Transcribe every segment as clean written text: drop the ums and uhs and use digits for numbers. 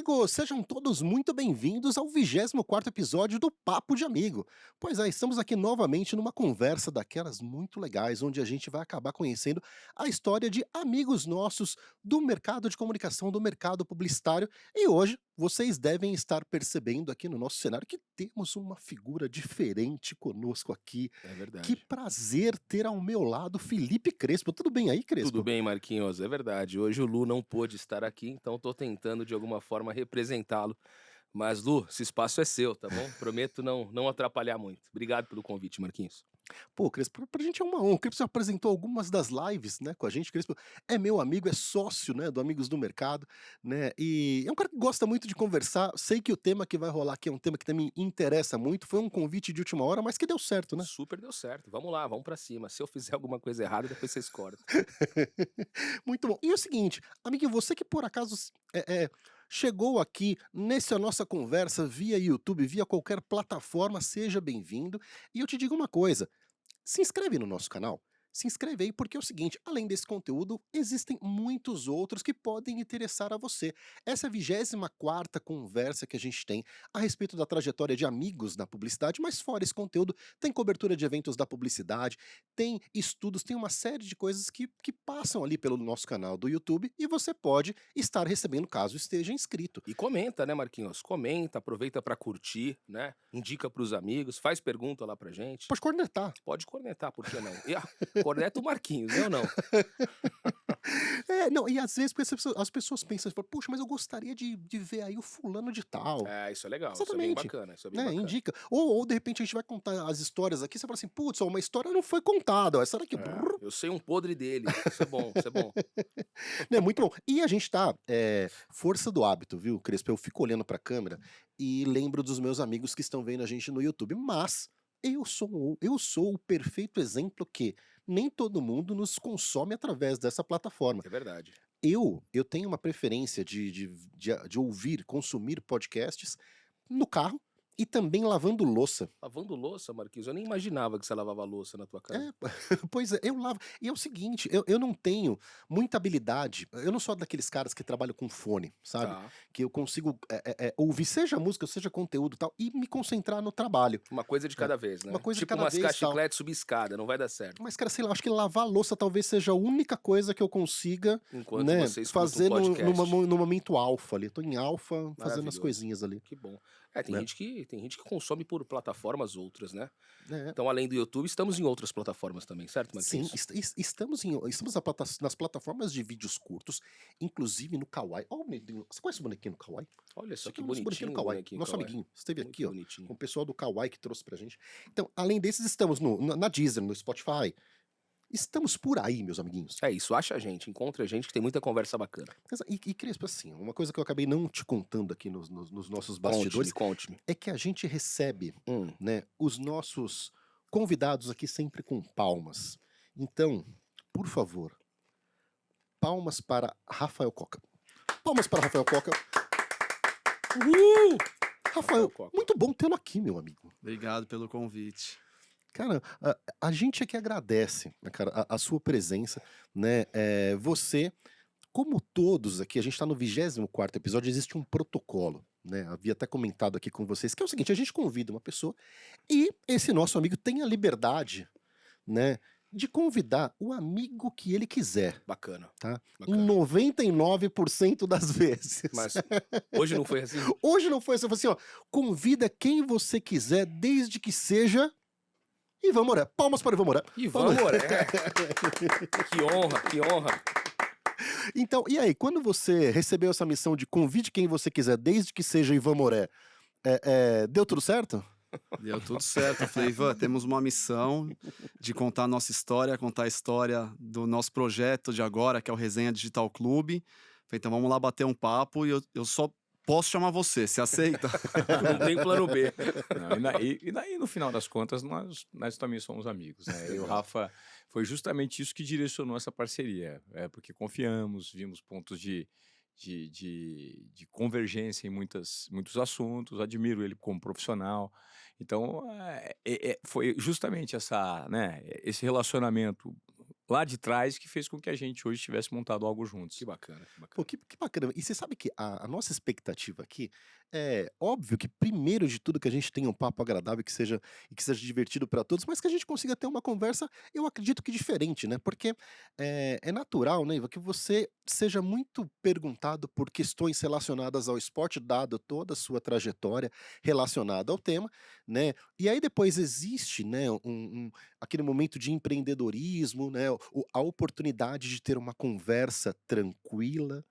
amigos! Sejam todos muito bem-vindos ao 24º episódio do Papo de Amigo. Pois é, estamos aqui novamente numa conversa daquelas muito legais, onde a gente vai acabar conhecendo a história de amigos nossos do mercado de comunicação, do mercado publicitário. E hoje, vocês devem estar percebendo aqui no nosso cenário que temos uma figura diferente conosco aqui. É Que verdade. prazer ter ao meu lado Felipe Crespo. Tudo bem aí, Crespo? Tudo bem, Marquinhos, é verdade. Hoje o Lu não pôde estar aqui, então tô tentando de alguma forma representá-lo. Mas, Lu, esse espaço é seu, tá bom? Prometo não atrapalhar muito. Obrigado pelo convite, Marquinhos. Pô, Crespo, pra gente é uma honra. O Crespo já apresentou algumas das lives, né, com a gente. O Crespo é meu amigo, é sócio, né, do Amigos do Mercado, né, e é um cara que gosta muito de conversar. Sei que o tema que vai rolar aqui é um tema que também me interessa muito. Foi um convite de última hora, mas que deu certo, né? Super deu certo. Vamos lá, vamos pra cima. Se eu fizer alguma coisa errada, depois vocês cortam. Muito bom. E é o seguinte, amigo, você que por acaso chegou aqui nessa nossa conversa via YouTube, via qualquer plataforma, seja bem-vindo. E eu te digo uma coisa, se inscreve no nosso canal. Se inscreve aí porque é o seguinte, além desse conteúdo, existem muitos outros que podem interessar a você. Essa é a 24ª conversa que a gente tem a respeito da trajetória de amigos na publicidade, mas fora esse conteúdo, tem cobertura de eventos da publicidade, tem estudos, tem uma série de coisas que passam ali pelo nosso canal do YouTube e você pode estar recebendo caso esteja inscrito. E comenta, né, Marquinhos? Comenta, aproveita pra curtir, né? Indica pros amigos, faz pergunta lá pra gente. Pode cornetar. Pode cornetar, por que não? Corneta o Marquinhos, eu não. Não, e às vezes porque as pessoas pensam, falam, puxa, mas eu gostaria de ver aí o fulano de tal. É, isso é legal, isso é bem Exatamente. bacana, isso é bem Né, bacana. indica. Ou de repente a gente vai contar as histórias aqui, você fala assim, putz, ó, uma história não foi contada, ó, essa daqui. Eu sei um podre dele, isso é bom, isso é bom. Né, muito bom. E a gente tá, força do hábito, viu, Crespo? Eu fico olhando pra câmera e lembro dos meus amigos que estão vendo a gente no YouTube, mas eu sou o perfeito exemplo que nem todo mundo nos consome através dessa plataforma. É verdade. Eu tenho uma preferência de ouvir, consumir podcasts no carro e também lavando louça. Lavando louça, Marquinhos? Eu nem imaginava que você lavava louça na tua casa. É, pois é, eu lavo. E é o seguinte, eu não tenho muita habilidade, eu não sou daqueles caras que trabalham com fone, sabe? Tá. Que eu consigo ouvir, seja música, seja conteúdo e tal, e me concentrar no trabalho. Uma coisa de cada vez, né? Uma coisa de Tipo cada umas vez, tal. chiclete subir escada, não vai dar certo. Mas, cara, sei lá, acho que lavar a louça talvez seja a única coisa que eu consiga, Enquanto né, você escuta fazer um podcast. no momento alfa ali. Tô em alfa fazendo as Maravilhoso. coisinhas ali. Que bom. Tem Né? gente que consome por plataformas outras, né? É. Então, além do YouTube, estamos em outras plataformas também, certo, Sim, Marquinhos? estamos nas plataformas de vídeos curtos, inclusive no Kawaii. Ó, o bonequinho, você conhece o bonequinho do Kawaii? Olha Isso só aqui que é o nosso bonequinho bonitinho do o Kawaii, bonequinho nosso Kawaii. amiguinho. Esteve Muito aqui, ó, bonitinho. com o pessoal do Kawaii que trouxe pra gente. Então, além desses, estamos na Deezer, no Spotify. Estamos por aí, meus amiguinhos. É isso, acha a gente, encontra a gente que tem muita conversa bacana. E Crespo, assim, uma coisa que eu acabei não te contando aqui nos nossos bastidores Conte-me. é que a gente recebe, Hum. né, os nossos convidados aqui sempre com palmas. Então, por favor, palmas para Rafael Coca. Palmas para Rafael Coca. Rafael, Coca. muito bom tê-lo aqui, meu amigo. Obrigado pelo convite. Cara, a gente é que agradece, né, cara, a sua presença, né? Você, como todos aqui, a gente tá no 24º episódio, existe um protocolo, né? Havia até comentado aqui com vocês, que é o seguinte, a gente convida uma pessoa e esse nosso amigo tem a liberdade, né, de convidar o amigo que ele quiser, Bacana. tá? Bacana. Em 99% das vezes. Mas hoje não foi assim? Hoje não foi assim, eu falei assim, ó, convida quem você quiser, desde que seja Ivan Moré. Palmas para Ivan Moré. Ivan Moré. Que honra, que honra. Então, e aí, quando você recebeu essa missão de convide quem você quiser, desde que seja Ivan Moré, deu tudo certo? Deu tudo certo. Eu falei, Ivan, temos uma missão de contar a nossa história, contar a história do nosso projeto de agora, que é o Resenha Digital Clube. Falei, então vamos lá bater um papo e eu só posso chamar você, você aceita? Não tem plano B. Não, e daí, no final das contas, nós também somos amigos, né? Eu e o Rafa, foi justamente isso que direcionou essa parceria, porque confiamos, vimos pontos de convergência em muitos assuntos, admiro ele como profissional. Então, foi justamente esse relacionamento lá de trás que fez com que a gente hoje tivesse montado algo juntos. Que bacana, que Pô, bacana. que bacana. E você sabe que a nossa expectativa aqui é óbvio que, primeiro de tudo, que a gente tenha um papo agradável e que seja divertido para todos, mas que a gente consiga ter uma conversa, eu acredito que diferente, né? Porque é natural, né, Iva, que você seja muito perguntado por questões relacionadas ao esporte, dado toda a sua trajetória relacionada ao tema, né? E aí depois existe, né, aquele momento de empreendedorismo, né? A oportunidade de ter uma conversa tranquila,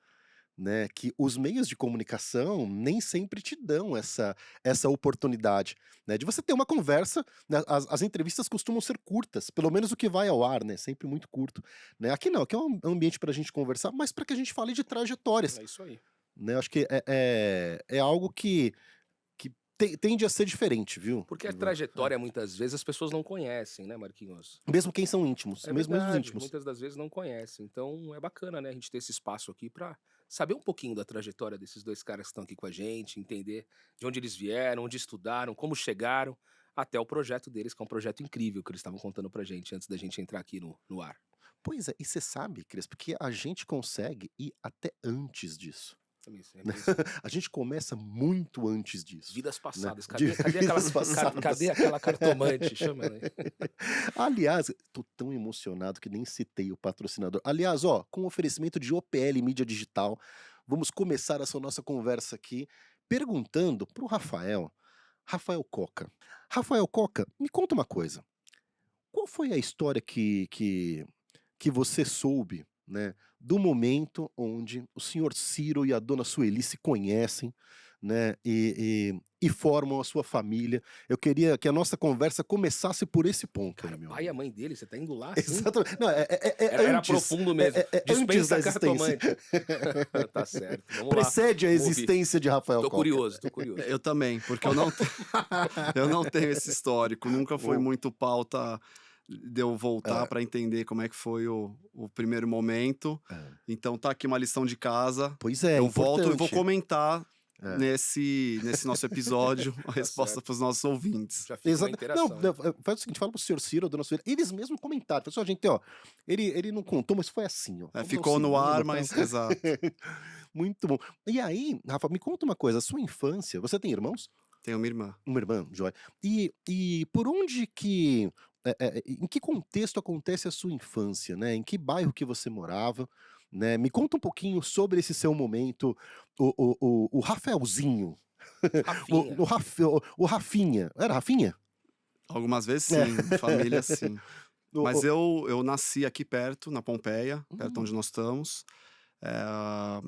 né, que os meios de comunicação nem sempre te dão essa oportunidade, né, de você ter uma conversa, né, as entrevistas costumam ser curtas, pelo menos o que vai ao ar, né, sempre muito curto, né, aqui não, aqui é um ambiente para a gente conversar, mas para que a gente fale de trajetórias, É isso aí. né, acho que é algo que tende a ser diferente, viu, Porque a Ivan? trajetória, muitas vezes, as pessoas não conhecem, né, Marquinhos? Mesmo quem são íntimos, É mesmo os verdade, íntimos. muitas das vezes não conhecem. Então é bacana, né, a gente ter esse espaço aqui pra saber um pouquinho da trajetória desses dois caras que estão aqui com a gente, entender de onde eles vieram, onde estudaram, como chegaram, até o projeto deles, que é um projeto incrível que eles estavam contando pra gente antes da gente entrar aqui no ar. Pois é, e você sabe, Crespo, que a gente consegue ir até antes disso. Também isso é Né? impressionante. A gente começa muito antes disso. Vidas Né? passadas. De Cadê aquela, vidas passadas. cadê aquela cartomante? Chama ela aí. Aliás, tô tão emocionado que nem citei o patrocinador. Aliás, ó, com oferecimento de OPL Mídia Digital, vamos começar essa nossa conversa aqui perguntando pro Rafael Coca. Rafael Coca, me conta uma coisa. Qual foi a história que você soube, né, do momento onde o senhor Ciro e a dona Sueli se conhecem, né, e formam a sua família? Eu queria que a nossa conversa começasse por esse ponto Cara, aí, meu pai e a amigo. mãe dele, você tá indo lá assim? Exatamente. Não, Era antes, profundo mesmo. antes Dispensa da a existência. cartomante. Tá certo. Vamos lá. Precede a Vamos ouvir. existência de Rafael Tô Coca. curioso, tô curioso. Eu também, porque eu não tenho esse histórico. Nunca foi Bom. muito pauta de eu voltar É. para entender como é que foi o primeiro momento. É. Então tá aqui uma lição de casa. Pois é, Eu volto e vou importante. comentar É. nesse nosso episódio a resposta certo. para os nossos ouvintes. Já fica uma Exato. Não, interação. hein? faz o seguinte, fala pro senhor Ciro, a dona Sueli, eles mesmos comentaram. Falou assim, ó, gente, ó, ele não contou, mas foi assim, ó. É, Fomos ao ficou no cinema, ar, tal. mas exato. Muito bom. E aí, Rafa, me conta uma coisa, a sua infância, você tem irmãos? Tenho uma irmã. Uma irmã, joia. E por onde que, em que contexto acontece a sua infância, né? Em que bairro que você morava, né? Me conta um pouquinho sobre esse seu momento, o Rafaelzinho, Rafinha. o Rafinha. Era Rafinha? Algumas vezes É. sim, família sim. Mas O- eu nasci aqui perto, na Pompeia, perto Hum. onde nós estamos.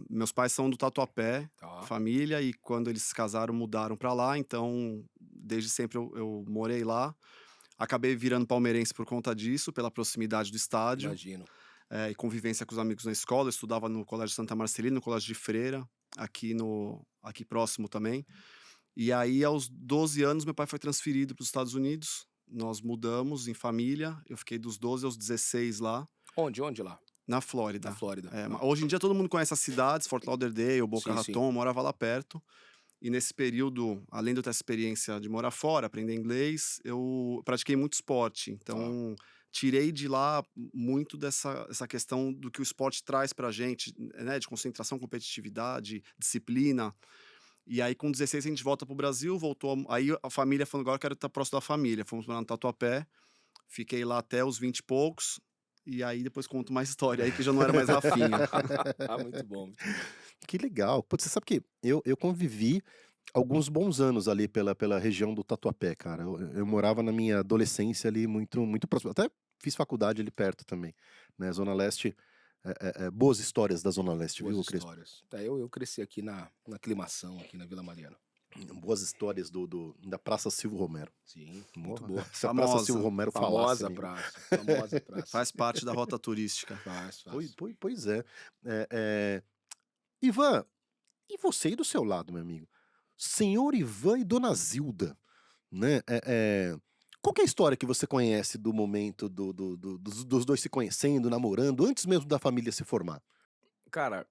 Meus pais são do Tatuapé, Tá. família, e quando eles se casaram, mudaram para lá. Então, desde sempre eu morei lá. Acabei virando palmeirense por conta disso, pela proximidade do estádio Imagino. e convivência com os amigos na escola. Eu estudava no Colégio Santa Marcelina, no Colégio de Freira, aqui próximo também. E aí, aos 12 anos, meu pai foi transferido para os Estados Unidos. Nós mudamos em família. Eu fiquei dos 12 aos 16 lá, Onde lá? na Flórida. Na Flórida. Mas hoje em dia todo mundo conhece as cidades, Fort Lauderdale, Boca Sim, sim. Raton, morava lá perto. E nesse período, além de eu ter essa experiência de morar fora, aprender inglês, eu pratiquei muito esporte. Então, tirei de lá muito essa questão do que o esporte traz pra gente, né? De concentração, competitividade, disciplina. E aí, com 16, a gente volta pro Brasil, aí a família falou, agora eu quero estar próximo da família. Fomos morar no Tatuapé, fiquei lá até os 20 e poucos. E aí depois conto uma história aí que já não era mais Rafinha. Ah, muito bom. Muito bom. Que legal. Pô, você sabe que eu convivi alguns bons anos ali pela região do Tatuapé, cara. Eu morava na minha adolescência ali muito próximo. Até fiz faculdade ali perto também, né? Zona Leste, boas histórias da Zona Leste, Boas viu, Crespo? histórias. Eu cresci aqui na aclimação, aqui na Vila Mariana. Boas histórias da Praça Silvio Romero. Sim, muito Porra, boa. Se a Praça Famosa. Silvio Romero falasse, Famosa amigo. praça. Famosa praça. Faz parte da rota turística. Faz. Pois é. Ivan, e você aí do seu lado, meu amigo? Senhor Ivan e Dona Zilda, né? Qual que é a história que você conhece do momento dos dois se conhecendo, namorando, antes mesmo da família se formar? Cara,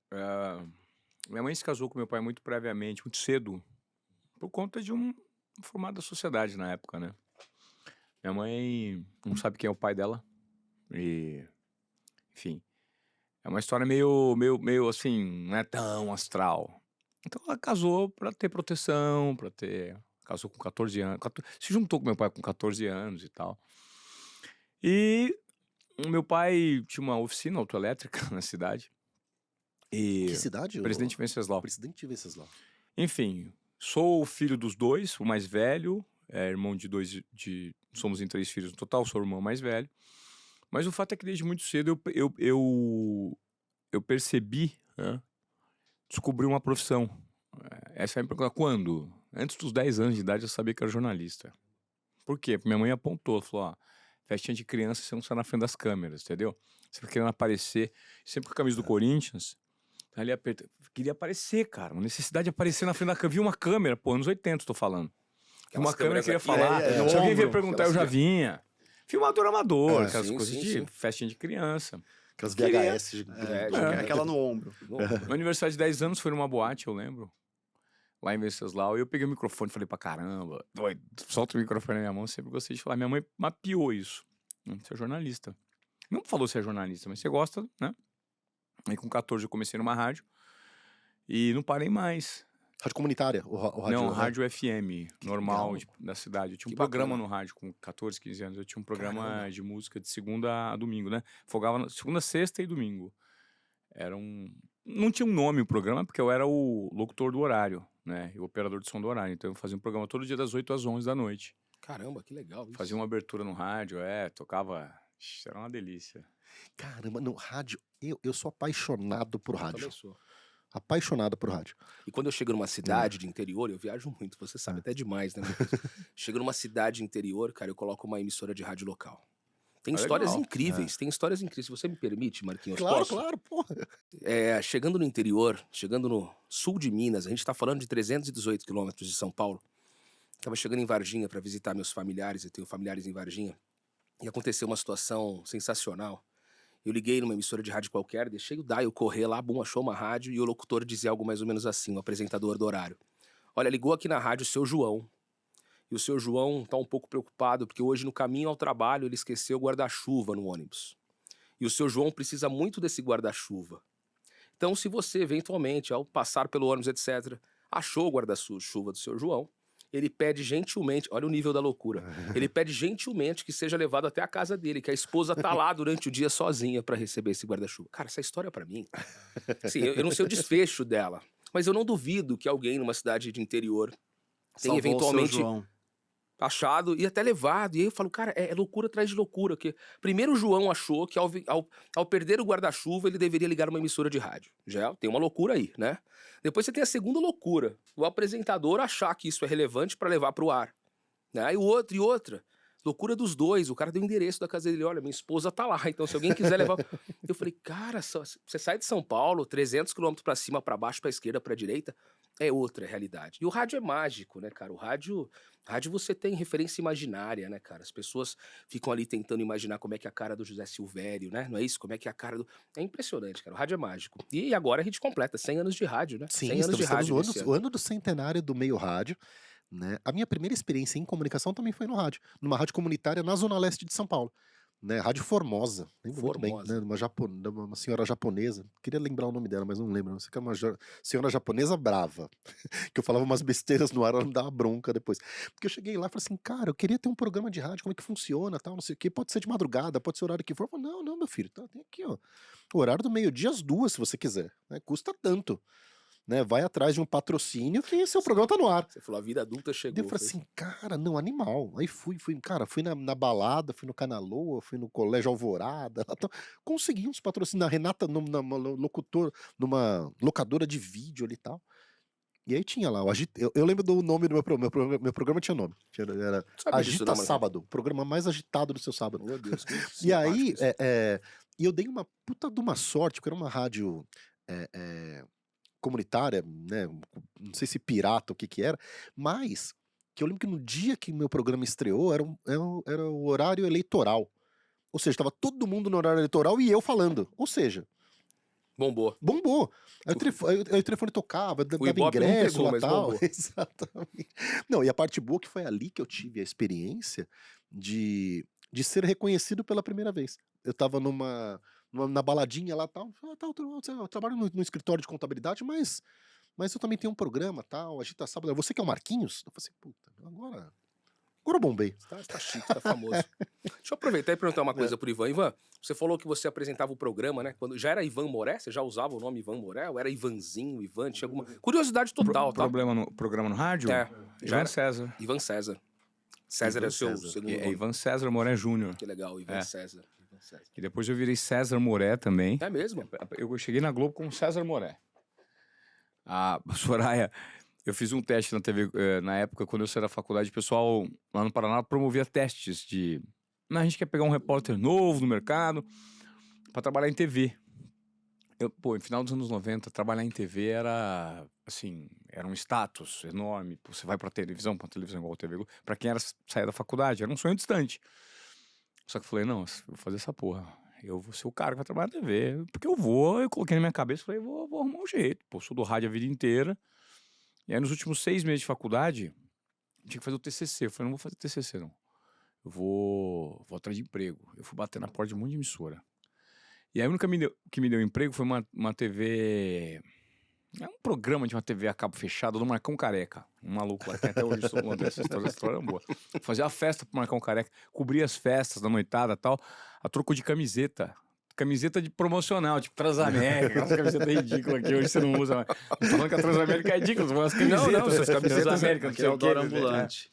minha mãe se casou com meu pai muito previamente, muito cedo, por conta de um formato da sociedade na época, né? Minha mãe não sabe quem é o pai dela e enfim. É uma história meio assim, não é tão astral. Então ela casou pra ter proteção, pra ter. Casou com 14 anos. Se juntou com meu pai com 14 anos e tal. E o meu pai tinha uma oficina autoelétrica na cidade. Que E. cidade? Presidente Venceslau. Presidente Venceslau. Enfim, sou o filho dos dois, o mais velho. Irmão de dois. Somos em 3 filhos no total, sou o irmão mais velho. Mas o fato é que desde muito cedo eu percebi, né, descobri uma profissão. Essa é a minha pergunta. Quando? Antes dos 10 anos de idade eu sabia que era jornalista. Por quê? Porque minha mãe apontou, falou, ó, festinha de criança você não sai na frente das câmeras, entendeu? Você fica querendo aparecer, sempre com a camisa do Corinthians, ali queria aparecer, cara, uma necessidade de aparecer na frente da câmera. Vi uma câmera, pô, anos 80 tô falando. Aquelas Uma câmera câmeras queria aqui, falar, no se alguém vier ombro, perguntar, eu já vinha. Filmador amador, aquelas sim, coisas sim, de sim. festinha de criança. Aquelas Queria. VHS. Aquela no ombro. Meu aniversário de 10 anos foi numa boate, eu lembro. Lá em Venceslau. E eu peguei o microfone e falei pra caramba. Solta o microfone na minha mão. Sempre gostei de falar. Minha mãe mapeou isso. Você é jornalista. Não falou se é jornalista, mas você gosta, né? Aí com 14 eu comecei numa rádio. E não parei mais. Rádio comunitária? O rádio, Não, né? rádio FM, normal, legal. da cidade. Eu tinha um Que programa bacana. no rádio com 14, 15 anos. Eu tinha um programa Caramba. de música de segunda a domingo, né? Folgava segunda, sexta e domingo. Não tinha um nome o programa, porque eu era o locutor do horário, né? E o operador de som do horário. Então eu fazia um programa todo dia das 8 às 11 da noite. Caramba, que legal isso. Fazia uma abertura no rádio, tocava... Ixi, era uma delícia. Caramba, no rádio, eu sou apaixonado por Eu rádio. também sou. Apaixonado por rádio. E quando eu chego numa cidade de interior, eu viajo muito, você sabe, até demais, né? Chego numa cidade interior, cara, eu coloco uma emissora de rádio local. Tem histórias legal. incríveis, tem histórias incríveis. Se você me permite, Marquinhos, Claro, posso? claro, porra. Chegando no interior, chegando no sul de Minas, a gente tá falando de 318 quilômetros de São Paulo. Tava chegando em Varginha para visitar meus familiares, eu tenho familiares em Varginha. E aconteceu uma situação sensacional. Eu liguei numa emissora de rádio qualquer, deixei o dial correr lá, bum, achou uma rádio, e o locutor dizia algo mais ou menos assim, o apresentador do horário. Olha, ligou aqui na rádio o seu João. E o seu João tá um pouco preocupado, porque hoje no caminho ao trabalho ele esqueceu o guarda-chuva no ônibus. E o seu João precisa muito desse guarda-chuva. Então, se você, eventualmente, ao passar pelo ônibus, etc., achou o guarda-chuva do seu João, ele pede gentilmente, olha o nível da loucura, ele pede gentilmente que seja levado até a casa dele, que a esposa tá lá durante o dia sozinha para receber esse guarda-chuva. Cara, essa história pra mim, assim, eu não sei o desfecho dela, mas eu não duvido que alguém numa cidade de interior tenha Salvou o seu eventualmente João. achado e até levado. E aí eu falo, cara, é loucura atrás de loucura. Que primeiro o João achou que ao perder o guarda-chuva ele deveria ligar uma emissora de rádio. Já tem uma loucura aí, né? Depois você tem a segunda loucura, o apresentador achar que isso é relevante para levar pro ar, né? E outra. Loucura dos dois. O cara deu o endereço da casa dele. Olha, minha esposa tá lá. Então, se alguém quiser levar... Eu falei, cara, você sai de São Paulo, 300 quilômetros pra cima, pra baixo, pra esquerda, pra direita. É outra realidade. E o rádio é mágico, né, cara? O rádio você tem referência imaginária, né, cara? As pessoas ficam ali tentando imaginar como é que é a cara do José Silvério, né? Não é isso? Como é que é a cara do... É impressionante, cara. O rádio é mágico. E agora a gente completa 100 anos de rádio, né? Sim, 100 anos de estamos rádio no nesse o ano do centenário do meio rádio. Né? A minha primeira experiência em comunicação também foi no rádio, numa rádio comunitária na Zona Leste de São Paulo, né? Rádio Formosa, lembro muito bem, Formosa. né? Uma senhora japonesa, queria lembrar o nome dela, mas não lembro, não sei que era uma senhora japonesa brava, que eu falava umas besteiras no ar, ela me dava bronca depois, porque eu cheguei lá e falei assim, cara, eu queria ter um programa de rádio, como é que funciona, tal, não sei o que, pode ser de madrugada, pode ser o horário que for. Eu falei, não, meu filho, tá, tem aqui, ó, o horário do meio-dia às 2, se você quiser, né? Custa tanto. Né, vai atrás de um patrocínio que seu programa tá no ar. Você falou, a vida adulta chegou. Daí eu falei assim, cara, não, animal. Aí fui na balada, fui no Canaloa, fui no Colégio Alvorada, consegui uns patrocínios, a Renata, numa locadora de vídeo ali e tal. E aí tinha lá, eu lembro do nome do meu programa tinha nome, era Sabia disso, Agita não, mas- Sábado, o programa mais agitado do seu sábado. Meu Deus, que E aí, simpático isso. e eu dei uma puta de uma sorte, porque era uma rádio comunitária, né? Não sei se pirata ou o que era, mas que eu lembro que no dia que meu programa estreou era o horário eleitoral. Ou seja, estava todo mundo no horário eleitoral e eu falando. Ou seja, Bombou. bombou. Aí o telefone tocava, dava Ibope não ingresso pegou, lá mas tal. bombou. Exatamente. Não, e a parte boa que foi ali que eu tive a experiência de ser reconhecido pela primeira vez. Eu tava na baladinha lá, tal. Eu trabalho no escritório de contabilidade, mas eu também tenho um programa, tal, agita sábado. Você que é o Marquinhos? Eu falei assim, puta, agora eu bombei. Tá chique, tá famoso. Deixa eu aproveitar e perguntar uma coisa pro Ivan. Ivan, você falou que você apresentava o programa, né? Quando já era Ivan Moré? Você já usava o nome Ivan Moré? Ou era Ivanzinho, Ivan? Tinha alguma... Curiosidade total, tá? Programa no rádio? É, já Ivan era César. Ivan César. César Ivan é o seu César. segundo É nome. Ivan César Moré Júnior. Que legal, Ivan É. César. Ivan César. E depois eu virei César Moré também. É mesmo? Eu cheguei na Globo com César Moré. A Soraya, eu fiz um teste na TV, na época, quando eu saí da faculdade, o pessoal lá no Paraná promovia testes de... A gente quer pegar um repórter novo no mercado para trabalhar em TV. Em final dos anos 90, trabalhar em TV era, assim, era um status enorme. Você vai pra televisão igual a TV Globo. Pra quem era sair da faculdade, era um sonho distante. Só que eu falei, não, eu vou fazer essa porra. Eu vou ser o cara que vai trabalhar na TV. Porque eu coloquei na minha cabeça, falei, vou arrumar um jeito. Pô, sou do rádio a vida inteira. E aí, nos últimos 6 meses de faculdade, eu tinha que fazer o TCC. Eu falei, não vou fazer TCC, não. Eu vou atrás de emprego. Eu fui bater na porta de um monte de emissora. E aí, a única que me deu emprego foi uma TV... É um programa de uma TV a cabo fechado do Marcão Careca. Um maluco lá, que até hoje estou contando essa história é boa. Fazia a festa pro Marcão Careca, cobria as festas da noitada e tal, a troco de camiseta. Camiseta de promocional, tipo Transamérica, aquelas camisetas ridículas que hoje você não usa mais. Não tô falando que a Transamérica é ridícula, tô falando as camisetas. Não, essas camisetas Transamérica, não Aqui sei é o o quê. Dora Ambulante.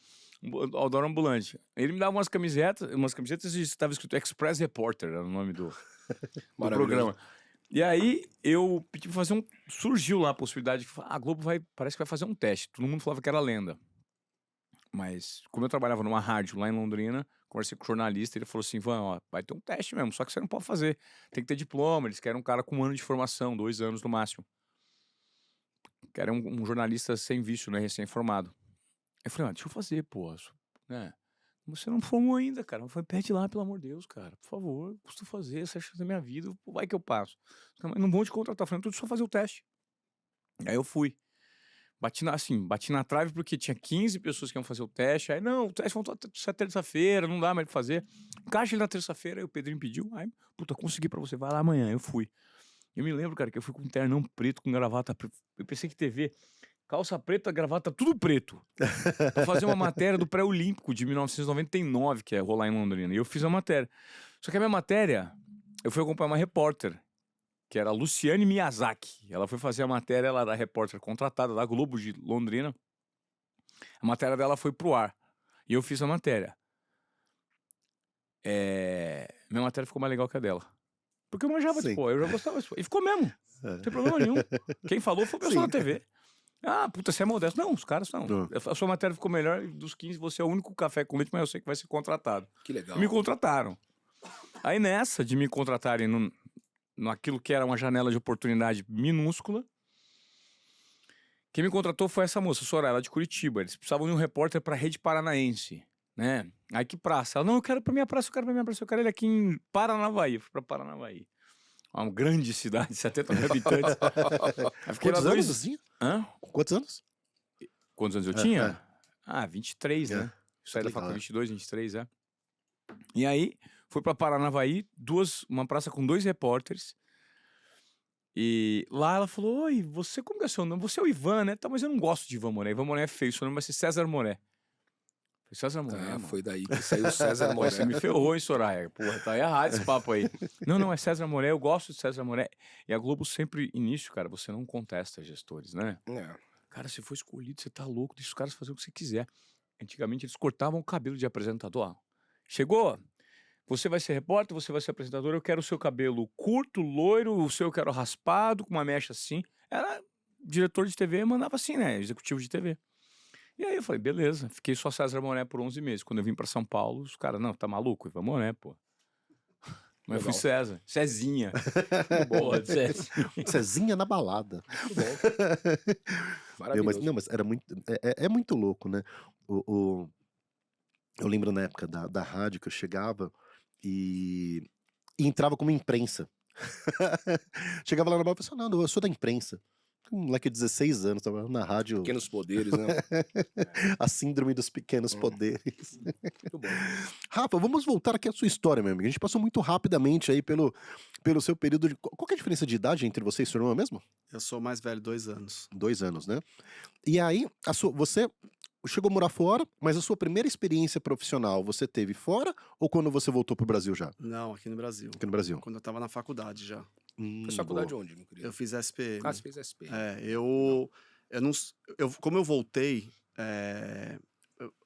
Outdoor Ambulante. Ele me dava umas camisetas e estava escrito Express Reporter, era o nome do programa. E aí eu pedi pra fazer surgiu lá a possibilidade que a Globo parece que vai fazer um teste. Todo mundo falava que era lenda. Mas como eu trabalhava numa rádio lá em Londrina, conversei com o jornalista, ele falou assim, Ivan, ó, vai ter um teste mesmo, só que você não pode fazer. Tem que ter diploma, eles querem um cara com 1 ano de formação, 2 anos no máximo. Querem um jornalista sem vício, né, recém-formado. Eu falei, deixa eu fazer, pô, né? Você não formou ainda, cara. Foi pede lá, pelo amor de Deus, cara. Por favor, custa fazer, essa é a chance da minha vida, vai que eu passo. Não vão te contratar, falando, tudo só fazer o teste. Aí eu fui. Bati na trave porque tinha 15 pessoas que iam fazer o teste. Aí, não, o teste vai ser terça-feira, não dá mais pra fazer. Encaixa ele na terça-feira, aí o Pedrinho pediu. Aí, puta, consegui pra você, vai lá amanhã. Eu fui. Eu me lembro, cara, que eu fui com um ternão preto, com gravata preta. Eu pensei que TV... Calça preta, gravata, tudo preto. Pra fazer uma matéria do pré-olímpico de 1999, que é rolar em Londrina. E eu fiz a matéria. Só que a minha matéria, eu fui acompanhar uma repórter, que era a Luciane Miyazaki. Ela foi fazer a matéria, ela era repórter contratada da Globo de Londrina. A matéria dela foi pro ar. E eu fiz a matéria. Minha matéria ficou mais legal que a dela. Porque eu manjava, tipo, eu já gostava. E ficou mesmo. Não tem problema nenhum. Quem falou foi o pessoal da TV. Ah, puta, você é modesto. Não, os caras não. A sua matéria ficou melhor, dos 15 você é o único café com leite, mas eu sei que vai ser contratado. Que legal. E me contrataram. Aí nessa de me contratarem naquilo que era uma janela de oportunidade minúscula, quem me contratou foi essa moça, Soraya, lá de Curitiba. Eles precisavam de um repórter pra Rede Paranaense, né? Aí que praça? Ela, não, eu quero pra minha praça, eu quero ele aqui em Paranavaí. Eu fui pra Paranavaí. Uma grande cidade, 70 mil habitantes. Aí fiquei Quantos lá anos assim? Hã? Quantos anos? Quantos anos eu tinha? 23, né? Eu saí da legal, faculdade 22, 23, E aí, fui pra Paranavaí, uma praça com 2 repórteres. E lá ela falou, oi, você, como que é seu nome? Você é o Ivan, né? Tá, mas eu não gosto de Ivan Moré. Ivan Moré é feio, seu nome vai ser César Moré. Falei, César Moré, mano. Foi daí que saiu o César Moré. Você me ferrou, hein, Soraya? Porra, tá errado esse papo aí. Não, é César Moré, eu gosto de César Moré. E a Globo sempre, início, cara, você não contesta gestores, né? Cara, se for escolhido, você tá louco, deixa os caras fazer o que você quiser. Antigamente, eles cortavam o cabelo de apresentador. Ó, chegou, você vai ser repórter, você vai ser apresentador, eu quero o seu cabelo curto, loiro, o seu eu quero raspado, com uma mecha assim. Era diretor de TV, mandava assim, né? Executivo de TV. E aí eu falei, beleza, fiquei só César Moré por 11 meses. Quando eu vim pra São Paulo, os caras, não, tá maluco? Ivan Moré, pô. Mas eu fui César, Cezinha. Boa, Cezinha. Cezinha na balada. Muito bom. Maravilhoso. Mas era muito, é muito louco, né? Eu lembro na época da rádio que eu chegava e entrava como imprensa. Chegava lá na balada e pensava, não, eu sou da imprensa. Um moleque de 16 anos, tava na rádio. Pequenos poderes, né? A síndrome dos pequenos poderes. Muito bom. Rafa, vamos voltar aqui à sua história, meu amigo. A gente passou muito rapidamente aí pelo seu período de. Qual que é a diferença de idade entre você e sua irmã mesmo? Eu sou mais velho, 2 anos. 2 anos, né? E aí, você chegou a morar fora, mas a sua primeira experiência profissional você teve fora ou quando você voltou pro Brasil já? Não, aqui no Brasil. Aqui no Brasil. Quando eu tava na faculdade já. Fez faculdade Boa. onde, meu querido? Eu fiz SPM. Ah, você fez SP. Eu não. Como eu voltei,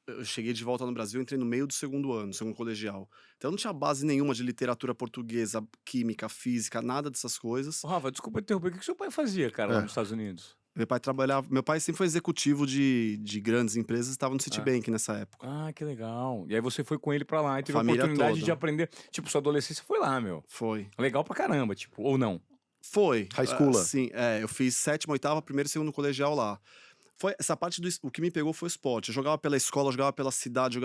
eu cheguei de volta no Brasil, entrei no meio do segundo ano, segundo colegial. Então eu não tinha base nenhuma de literatura portuguesa, química, física, nada dessas coisas. Ô, Rafa, desculpa interromper. O que que seu pai fazia, cara, lá É. nos Estados Unidos? Meu pai sempre foi executivo de grandes empresas, estava no Citibank nessa época. Ah, que legal. E aí você foi com ele pra lá e teve a Família oportunidade toda. de aprender. Tipo, sua adolescência foi lá, meu. Foi. Legal pra caramba, tipo, ou não? Foi. High school lá. Sim, eu fiz sétima, oitava, primeiro e segundo colegial lá. Foi essa parte o que me pegou foi o esporte. Eu jogava pela escola, eu jogava pela cidade,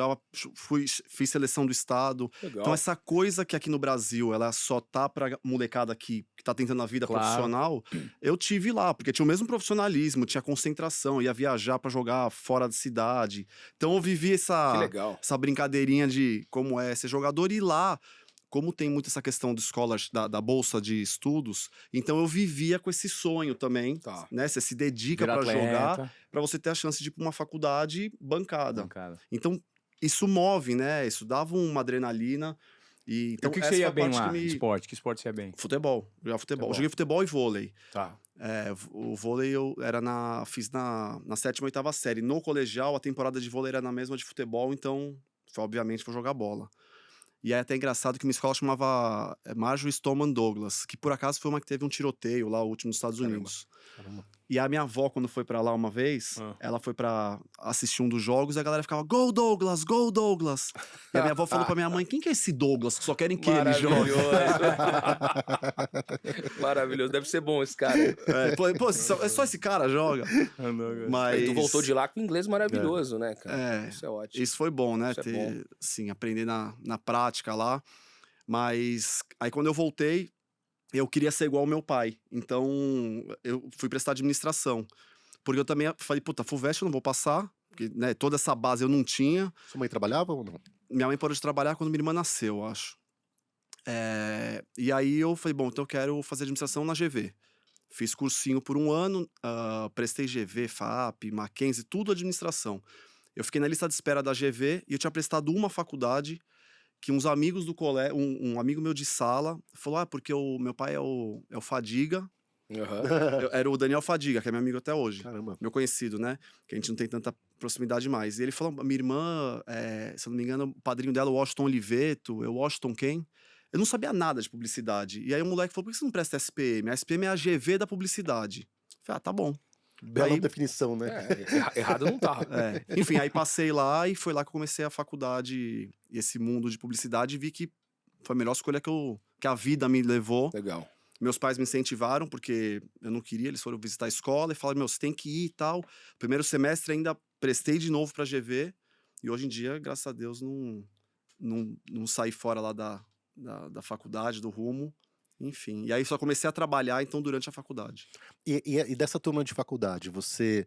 fiz seleção do estado. Legal. Então essa coisa que aqui no Brasil ela só tá pra molecada aqui que tá tentando a vida Claro. profissional, eu tive lá, porque tinha o mesmo profissionalismo, tinha concentração, ia viajar pra jogar fora da cidade. Então eu vivi Que essa legal. brincadeirinha de como é ser jogador e lá, como tem muito essa questão do scholars, da bolsa de estudos, então eu vivia com esse sonho também, Tá. né? Você se dedica Virar pra jogar, atleta, pra você ter a chance de ir pra uma faculdade bancada. bancada. Então, isso move, né? Isso dava uma adrenalina. E, E então, o que essa você foi ia a bem parte lá? que me... Esporte? Que esporte você ia bem? Futebol, jogava futebol. Futebol. Eu joguei futebol e vôlei. Tá. O vôlei eu fiz na sétima, oitava série. No colegial, a temporada de vôlei era na mesma de futebol, então, obviamente, vou jogar bola. E é até engraçado que minha escola chamava Marjorie Stoneman Douglas, que por acaso foi uma que teve um tiroteio lá, o último nos Estados Caramba. Unidos. Caramba. E a minha avó, quando foi pra lá uma vez, Ah. ela foi pra assistir um dos jogos e a galera ficava, Go Douglas, Go Douglas. E a minha avó falou pra minha mãe, quem que é esse Douglas que só querem que ele jogue? Maravilhoso. Deve ser bom esse cara. É só esse cara joga. Mas Aí tu voltou de lá com inglês maravilhoso, né, cara? É. Isso é ótimo. Isso foi bom, né? Isso é bom. Sim, aprender na prática lá. Mas aí quando eu voltei, eu queria ser igual ao meu pai. Então eu fui prestar administração. Porque eu também falei, puta, FUVEST eu não vou passar. Porque, né, toda essa base eu não tinha. Sua mãe trabalhava ou não? Minha mãe parou de trabalhar quando minha irmã nasceu, eu acho. E aí eu falei, bom, então eu quero fazer administração na GV. Fiz cursinho por um ano, prestei GV, FAP, Mackenzie, tudo administração. Eu fiquei na lista de espera da GV e eu tinha prestado uma faculdade que uns amigos do colégio, um amigo meu de sala, falou, porque o meu pai é o Fadiga. Aham. Era o Daniel Fadiga, que é meu amigo até hoje. Caramba. Meu conhecido, né? Que a gente não tem tanta proximidade mais. E ele falou, minha irmã, se eu não me engano, o padrinho dela, o Washington Oliveto, o Washington quem? Eu não sabia nada de publicidade. E aí o moleque falou, por que você não presta SPM? A SPM é a GV da publicidade. Eu falei, tá bom. Bela Aí- definição, né? Errado não tá. Enfim, aí passei lá e foi lá que eu comecei a faculdade e esse mundo de publicidade e vi que foi a melhor escolha que a vida me levou. Legal. Meus pais me incentivaram, porque eu não queria, eles foram visitar a escola e falaram, você tem que ir e tal. Primeiro semestre ainda prestei de novo pra GV, e hoje em dia, graças a Deus, não saí fora lá da faculdade, do rumo, enfim. E aí só comecei a trabalhar, então, durante a faculdade. E dessa turma de faculdade, você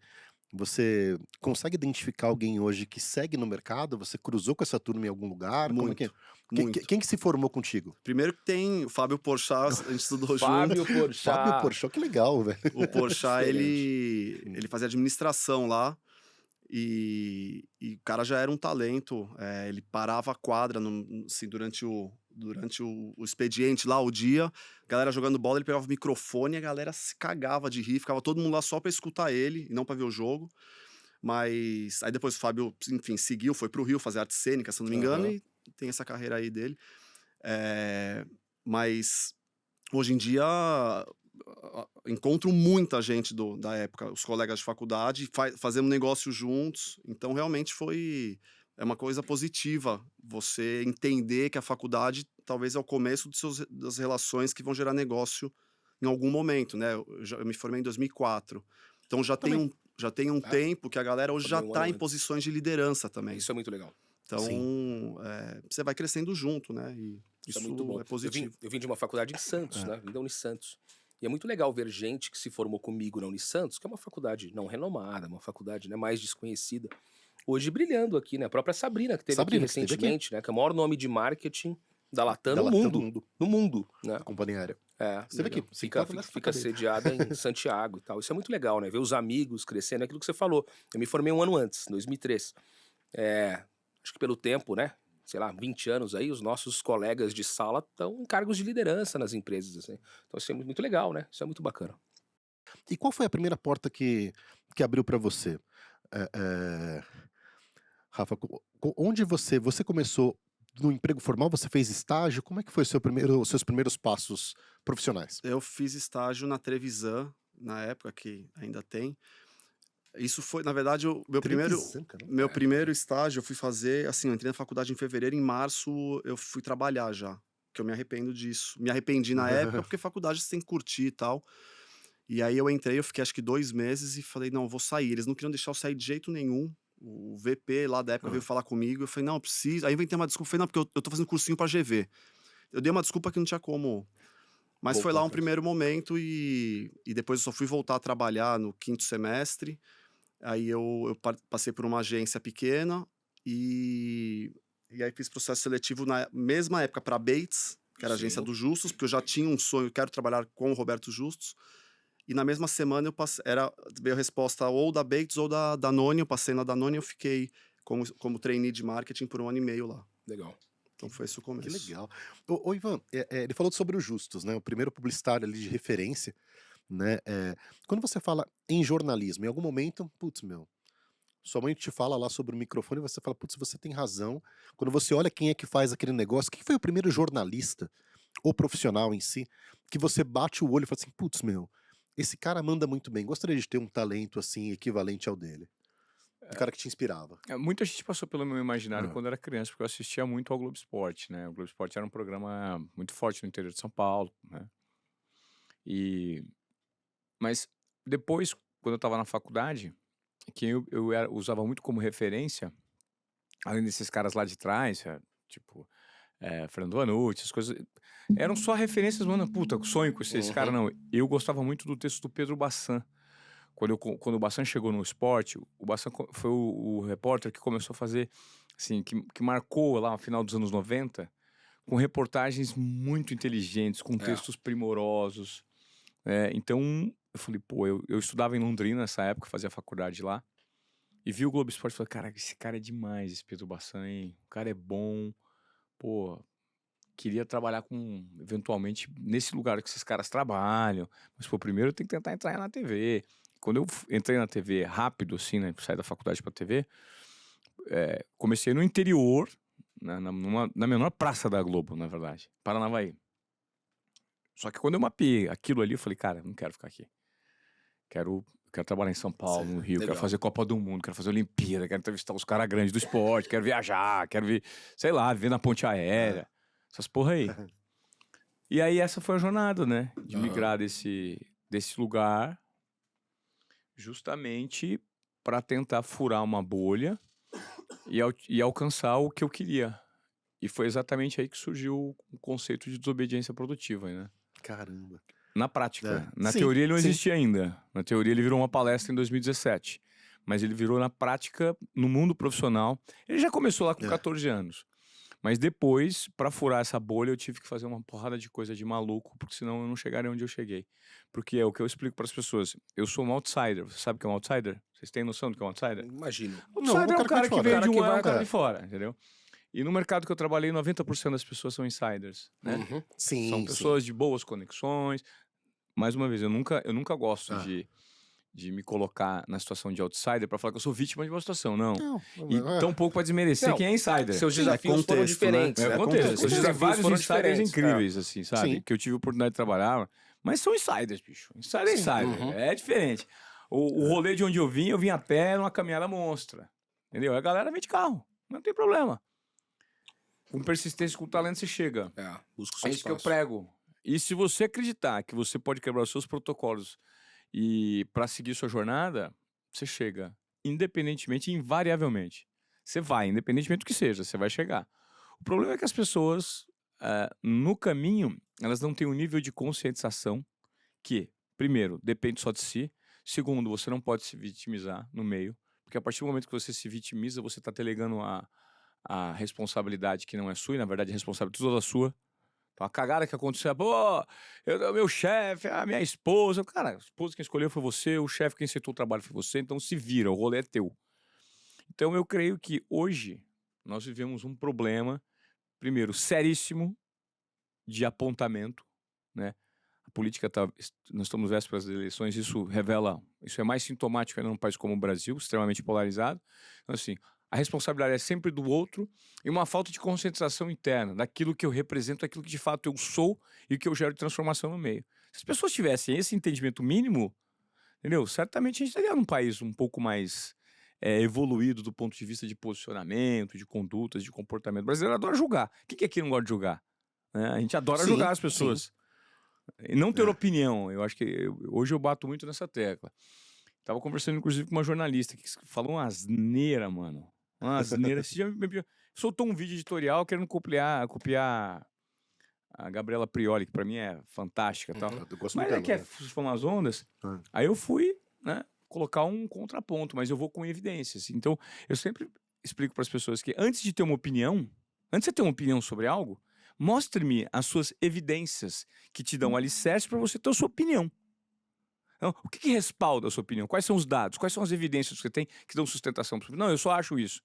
consegue identificar alguém hoje que segue no mercado? Você cruzou com essa turma em algum lugar? Como é que é? Muito. Quem que se formou contigo? Primeiro que tem o Fábio Porchat, a gente estudou junto. Fábio Porchat. Fábio Porchat, que legal, velho. O Porchat, Diferente. ele fazia administração lá e o cara já era um talento. Ele parava a quadra assim, durante o expediente lá, o dia, a galera jogando bola, ele pegava o microfone e a galera se cagava de rir, ficava todo mundo lá só pra escutar ele e não pra ver o jogo. Mas aí depois o Fábio, enfim, seguiu, foi pro Rio fazer arte cênica, se eu não me engano, Aham. e tem essa carreira aí dele. Mas hoje em dia encontro muita gente da época, os colegas de faculdade, fazemos negócio juntos, então realmente é uma coisa positiva você entender que a faculdade talvez é o começo das relações que vão gerar negócio em algum momento, né? Eu me formei em 2004, então já tem um tempo que a galera hoje já Também um está ano em antes. posições de liderança também. Isso é muito legal. Então, você vai crescendo junto, né? E Isso isso é muito bom. positivo. Eu vim de uma faculdade em Santos, né? Vim da Unisantos. E é muito legal ver gente que se formou comigo na Unisantos, que é uma faculdade não renomada, uma faculdade, né, mais desconhecida. hoje brilhando aqui, né? A própria Sabrina, que esteve aqui Sabrina, que esteve aqui. recentemente, né? Que é o maior nome de marketing da Latam Da no Latam mundo. mundo, No mundo, né? da companhia aérea. Legal. Esteve aqui, Fica, sentado fica, nessa fica cadeira. sediada em Santiago e tal. Isso é muito legal, né? Ver os amigos crescendo, é aquilo que você falou. Eu me formei um ano antes, 2003. Acho que pelo tempo, né? Sei lá, 20 anos aí, os nossos colegas de sala estão em cargos de liderança nas empresas, assim. Então isso é muito legal, né? Isso é muito bacana. E qual foi a primeira porta que abriu para você? Rafa, onde você começou no emprego formal? Você fez estágio? Como é que foi os seus primeiros passos profissionais? Eu fiz estágio na Trevisan, na época que ainda tem. Isso foi, na verdade, o meu Trevisan, cara. meu primeiro estágio eu fui fazer, assim, eu entrei na faculdade em fevereiro, em março eu fui trabalhar já, que eu me arrependo disso. Me arrependi na época porque faculdade você tem que curtir e tal. E aí eu entrei, eu fiquei acho que 2 meses e falei, não, eu vou sair. Eles não queriam deixar eu sair de jeito nenhum. O VP lá da época veio falar comigo, eu falei, não, eu preciso. Aí eu inventei uma desculpa, eu falei, não, porque eu tô fazendo cursinho pra GV. Eu dei uma desculpa que não tinha como. Mas foi lá Voltar um atrás. primeiro momento e depois eu só fui voltar a trabalhar no 5º semestre. Aí eu passei por uma agência pequena e aí fiz processo seletivo na mesma época para Bates, que era a agência Sim. do Justus, porque eu já tinha um sonho, quero trabalhar com o Roberto Justus. E na mesma semana veio a resposta ou da Bates ou da Danone, eu passei na Danone e eu fiquei como trainee de marketing por 1 ano e meio lá. Legal. Então foi esse o Que começo. legal. Ô Ivan, ele falou sobre o Justus, né? O primeiro publicitário ali de referência, né? Quando você fala em jornalismo, em algum momento, putz, meu, sua mãe te fala lá sobre o microfone e você fala, putz, você tem razão. Quando você olha quem é que faz aquele negócio, quem foi o primeiro jornalista ou profissional em si, que você bate o olho e fala assim, putz, meu, esse cara manda muito bem, gostaria de ter um talento assim equivalente ao dele. Um cara que te inspirava. Muita gente passou pelo meu imaginário Ah. quando era criança, porque eu assistia muito ao Globo Esporte, né? O Globo Esporte era um programa muito forte no interior de São Paulo, né? Mas depois, quando eu estava na faculdade, quem usava muito como referência, além desses caras lá de trás, tipo, Fernando Vanucci, essas coisas, eram só referências, mano, puta, sonho com esse cara, não. Eu gostava muito do texto do Pedro Bassan. Quando o Bassan chegou no esporte, o Bassan foi o repórter que começou a fazer, assim, que marcou lá no final dos anos 90, com reportagens muito inteligentes, com textos primorosos. Então, eu falei, pô, eu estudava em Londrina nessa época, fazia faculdade lá, e vi o Globo Esporte e falei, cara, esse cara é demais, esse Pedro Bassan, hein? O cara é bom, pô, queria trabalhar eventualmente, nesse lugar que esses caras trabalham, mas, pô, primeiro eu tenho que tentar entrar na TV. Quando eu entrei na TV rápido, assim, né, saí da faculdade pra TV, comecei no interior, na menor praça da Globo, na verdade, Paranavaí. Só que quando eu mapeei aquilo ali, eu falei, cara, não quero ficar aqui. Quero trabalhar em São Paulo, no Rio, Legal. quero fazer Copa do Mundo, quero fazer Olimpíada, quero entrevistar os caras grandes do esporte, quero viajar, quero ver, sei lá, ver na ponte aérea, essas porra aí. E aí essa foi a jornada, né, de migrar desse lugar justamente para tentar furar uma bolha e alcançar o que eu queria. E foi exatamente aí que surgiu o conceito de desobediência produtiva, né? Caramba. Na prática. Na Sim, teoria ele não sim. existia ainda. Na teoria ele virou uma palestra em 2017. Mas ele virou na prática, no mundo profissional. Ele já começou lá com 14 anos. Mas depois, para furar essa bolha, eu tive que fazer uma porrada de coisa de maluco, porque senão eu não chegaria onde eu cheguei. Porque é o que eu explico para as pessoas. Eu sou um outsider. Você sabe o que é um outsider? Vocês têm noção do que é um outsider? Imagino. Outsider é um cara que vem veio de de um fora. é um cara de fora, entendeu? E no mercado que eu trabalhei, 90% das pessoas são insiders, né? Sim, São sim. pessoas de boas conexões. Mais uma vez, eu nunca gosto de me colocar na situação de outsider para falar que eu sou vítima de uma situação, não. E tampouco para desmerecer Não, quem é insider. Seus desafios foram contexto, né? diferentes. É, né? acontece. Seus Existem desafios vários foram insiders diferentes. incríveis, assim, sabe? Sim. Que eu tive a oportunidade de trabalhar. Mas são insiders, bicho. Insider é insider. É diferente. O rolê de onde eu vim a pé numa caminhada monstra. Entendeu? A galera vem de carro. Não tem problema. Com persistência, com talento, você chega. Busca o seu É isso que eu espaço. prego. E se você acreditar que você pode quebrar os seus protocolos e para seguir sua jornada, você chega. Independentemente, invariavelmente. Você vai, independentemente do que seja, você vai chegar. O problema é que as pessoas, no caminho, elas não têm um nível de conscientização que, primeiro, depende só de si. Segundo, você não pode se vitimizar no meio. Porque porque a partir do momento que você se vitimiza, você está delegando a responsabilidade que não é sua, e na verdade a responsabilidade toda sua. Então a cagada que aconteceu, pô, meu chefe, a minha esposa. Cara, a esposa quem escolheu foi você, o chefe quem aceitou o trabalho foi você, então se vira, o rolê é teu. Então eu creio que hoje nós vivemos um problema, primeiro, seríssimo de apontamento, né? A política nós estamos vésperas das eleições, isso é mais sintomático ainda num país como o Brasil, extremamente polarizado. Então assim, a responsabilidade é sempre do outro e uma falta de conscientização interna daquilo que eu represento, daquilo que de fato eu sou e que eu gero de transformação no meio. Se as pessoas tivessem esse entendimento mínimo, entendeu? Certamente a gente estaria num país um pouco mais evoluído do ponto de vista de posicionamento, de condutas, de comportamento. O brasileiro adora julgar. Quem que aqui não gosta de julgar? Né? A gente adora Sim, julgar as pessoas. sim. E não ter opinião. Eu acho que hoje eu bato muito nessa tecla. Tava conversando, inclusive, com uma jornalista que falou uma asneira, mano. Uma asneira. Esse dia soltou um vídeo editorial querendo copiar a Gabriela Prioli, que pra mim é fantástica e tal. Eu gosto Mas muito é que dela, né? foi umas ondas. Aí eu fui, né, colocar um contraponto, mas eu vou com evidências. Então, eu sempre explico para as pessoas que antes de ter uma opinião, antes de você ter uma opinião sobre algo, mostre-me as suas evidências que te dão alicerce para você ter a sua opinião. Então, o que respalda a sua opinião? Quais são os dados? Quais são as evidências que você tem que dão sustentação para você? Não, eu só acho isso.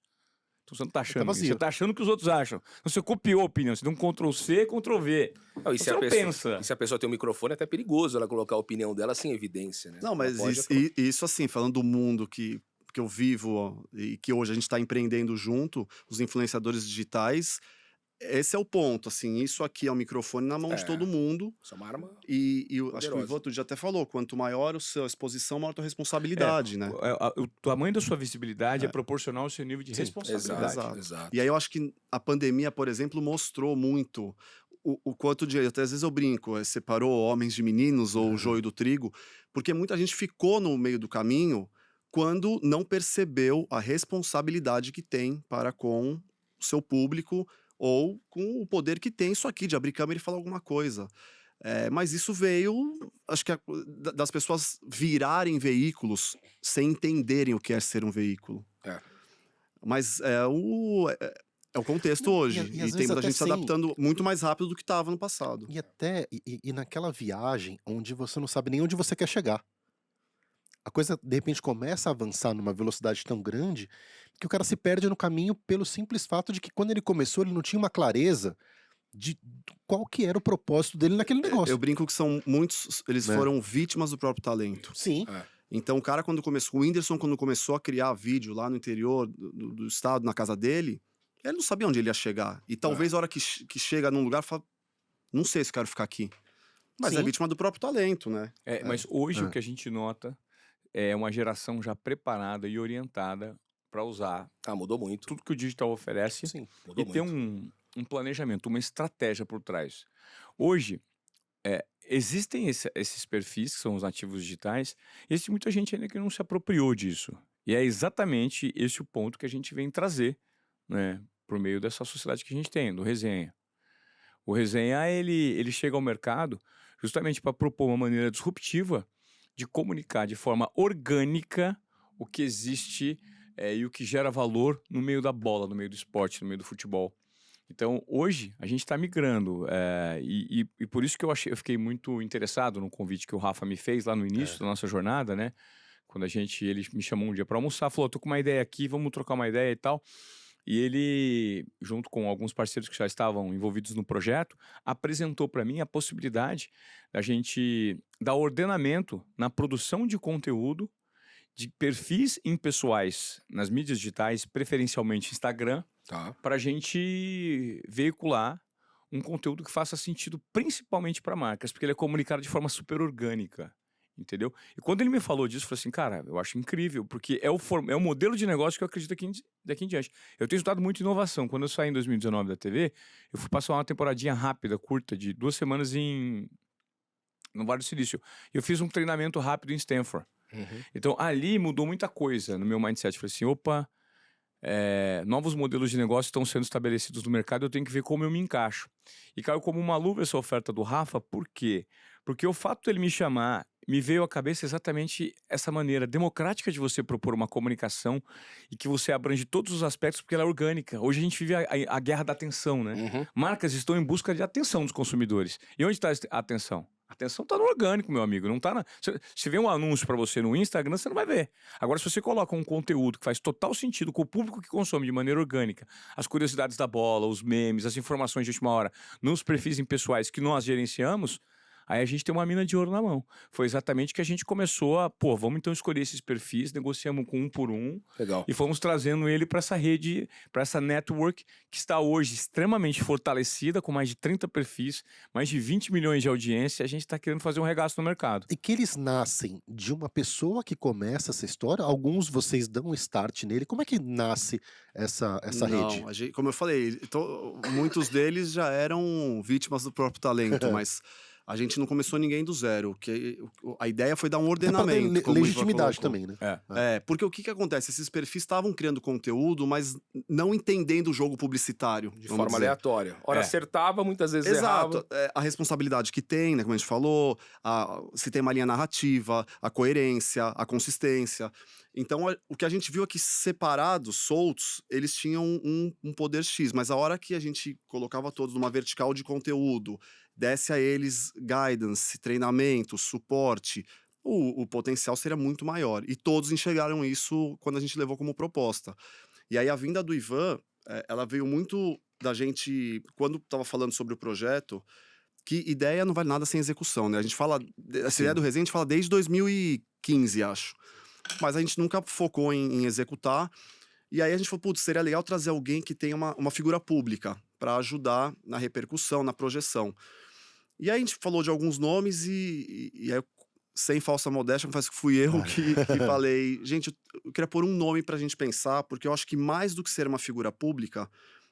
Então você não está achando isso. vazio. Você está achando o que os outros acham. Então, você copiou a opinião. Você deu um Ctrl+C, Ctrl+V. Não, e Então, se você a não pessoa, pensa. e se a pessoa tem um microfone, é até perigoso ela colocar a opinião dela sem evidência, né? Não, Ela mas pode isso assim, falando do mundo que eu vivo ó, e que hoje a gente está empreendendo junto, os influenciadores digitais, esse é o ponto, assim, isso aqui é um microfone na mão de todo mundo. Isso é uma arma. Acho que o Poderosa. Ivan outro dia até falou, quanto maior a sua exposição, maior a tua responsabilidade, né? O tamanho da sua visibilidade é proporcional ao seu nível de responsabilidade. Exato. E aí eu acho que a pandemia, por exemplo, mostrou muito o quanto de... Até às vezes eu brinco, separou homens de meninos ou o joio do trigo, porque muita gente ficou no meio do caminho quando não percebeu a responsabilidade que tem para com o seu público ou com o poder que tem isso aqui, de abrir câmera e falar alguma coisa. Mas isso veio, acho que das pessoas virarem veículos sem entenderem o que é ser um veículo. Mas é o contexto hoje. E às E tem vezes muita até gente se sem- adaptando muito mais rápido do que estava no passado. E até e naquela viagem onde você não sabe nem onde você quer chegar. A coisa, de repente, começa a avançar numa velocidade tão grande que o cara se perde no caminho pelo simples fato de que quando ele começou, ele não tinha uma clareza de qual que era o propósito dele naquele negócio. Eu brinco que são muitos, eles Né? foram vítimas do próprio talento. Sim. Então o cara quando começou, o Whindersson quando começou a criar vídeo lá no interior do estado, na casa dele, ele não sabia onde ele ia chegar. E talvez a hora que chega num lugar, fala, não sei se quero ficar aqui. Mas é Sim. vítima do próprio talento, né? Mas hoje o que a gente nota é uma geração já preparada e orientada para usar Mudou muito. tudo que o digital oferece Sim. Mudou e ter muito. um planejamento, uma estratégia por trás. Hoje, existem esses perfis, que são os nativos digitais, e existe muita gente ainda que não se apropriou disso. E é exatamente esse o ponto que a gente vem trazer, né, por meio dessa sociedade que a gente tem, do Resenha. O Resenha, ele chega ao mercado justamente para propor uma maneira disruptiva de comunicar de forma orgânica o que existe e o que gera valor no meio da bola, no meio do esporte, no meio do futebol. Então, hoje, a gente está migrando e por isso que eu fiquei muito interessado no convite que o Rafa me fez lá no início da nossa jornada, né? Quando ele me chamou um dia para almoçar, falou, tô com uma ideia aqui, vamos trocar uma ideia e tal. E ele, junto com alguns parceiros que já estavam envolvidos no projeto, apresentou para mim a possibilidade da gente dar ordenamento na produção de conteúdo de perfis impessoais nas mídias digitais, preferencialmente Instagram, para a gente veicular um conteúdo que faça sentido principalmente para marcas, porque ele é comunicado de forma super orgânica. Entendeu? E quando ele me falou disso, eu falei assim, cara, eu acho incrível, porque é o modelo de negócio que eu acredito daqui em diante. Eu tenho estudado muito inovação. Quando eu saí em 2019 da TV, eu fui passar uma temporadinha rápida, curta, de 2 semanas no Vale do Silício. E eu fiz um treinamento rápido em Stanford. Então, ali mudou muita coisa no meu mindset. Eu falei assim, opa, novos modelos de negócio estão sendo estabelecidos no mercado, eu tenho que ver como eu me encaixo. E caiu como uma luva essa oferta do Rafa, por quê? Porque o fato dele me chamar, me veio à cabeça exatamente essa maneira democrática de você propor uma comunicação e que você abrange todos os aspectos porque ela é orgânica. Hoje a gente vive a guerra da atenção, né? Uhum. Marcas estão em busca de atenção dos consumidores. E onde está a atenção? A atenção está no orgânico, meu amigo. Não tá se vê um anúncio para você no Instagram, você não vai ver. Agora, se você coloca um conteúdo que faz total sentido com o público que consome de maneira orgânica, as curiosidades da bola, os memes, as informações de última hora, nos perfis impessoais que nós gerenciamos, aí a gente tem uma mina de ouro na mão. Foi exatamente que a gente começou a, vamos então escolher esses perfis, negociamos com um por um Legal. e fomos trazendo ele para essa rede, para essa network que está hoje extremamente fortalecida, com mais de 30 perfis, mais de 20 milhões de audiência. A gente está querendo fazer um regaço no mercado. E que eles nascem de uma pessoa que começa essa história? Alguns vocês dão um start nele. Como é que nasce essa rede? Não, como eu falei, muitos deles já eram vítimas do próprio talento, mas a gente não começou ninguém do zero. A ideia foi dar um ordenamento. É pra como o Ivan legitimidade colocou. também, né? Porque o que acontece? Esses perfis estavam criando conteúdo, mas não entendendo o jogo publicitário. De vamos forma dizer. aleatória. Ora acertava, muitas vezes Exato. errava. A responsabilidade que tem, né? Como a gente falou, se tem uma linha narrativa, a coerência, a consistência. Então, o que a gente viu é que separados, soltos, eles tinham um poder X. Mas a hora que a gente colocava todos numa vertical de conteúdo, desse a eles guidance, treinamento, suporte, o potencial seria muito maior. E todos enxergaram isso quando a gente levou como proposta. E aí a vinda do Ivan, ela veio muito da gente, quando estava falando sobre o projeto, que ideia não vale nada sem execução, né? A gente fala, essa ideia do Resenha a gente fala desde 2015, acho. Mas a gente nunca focou em executar. E aí a gente falou, putz, seria legal trazer alguém que tenha uma figura pública para ajudar na repercussão, na projeção. E aí a gente falou de alguns nomes e aí, sem falsa modéstia, confesso que fui eu que falei, gente, eu queria pôr um nome pra gente pensar, porque eu acho que mais do que ser uma figura pública,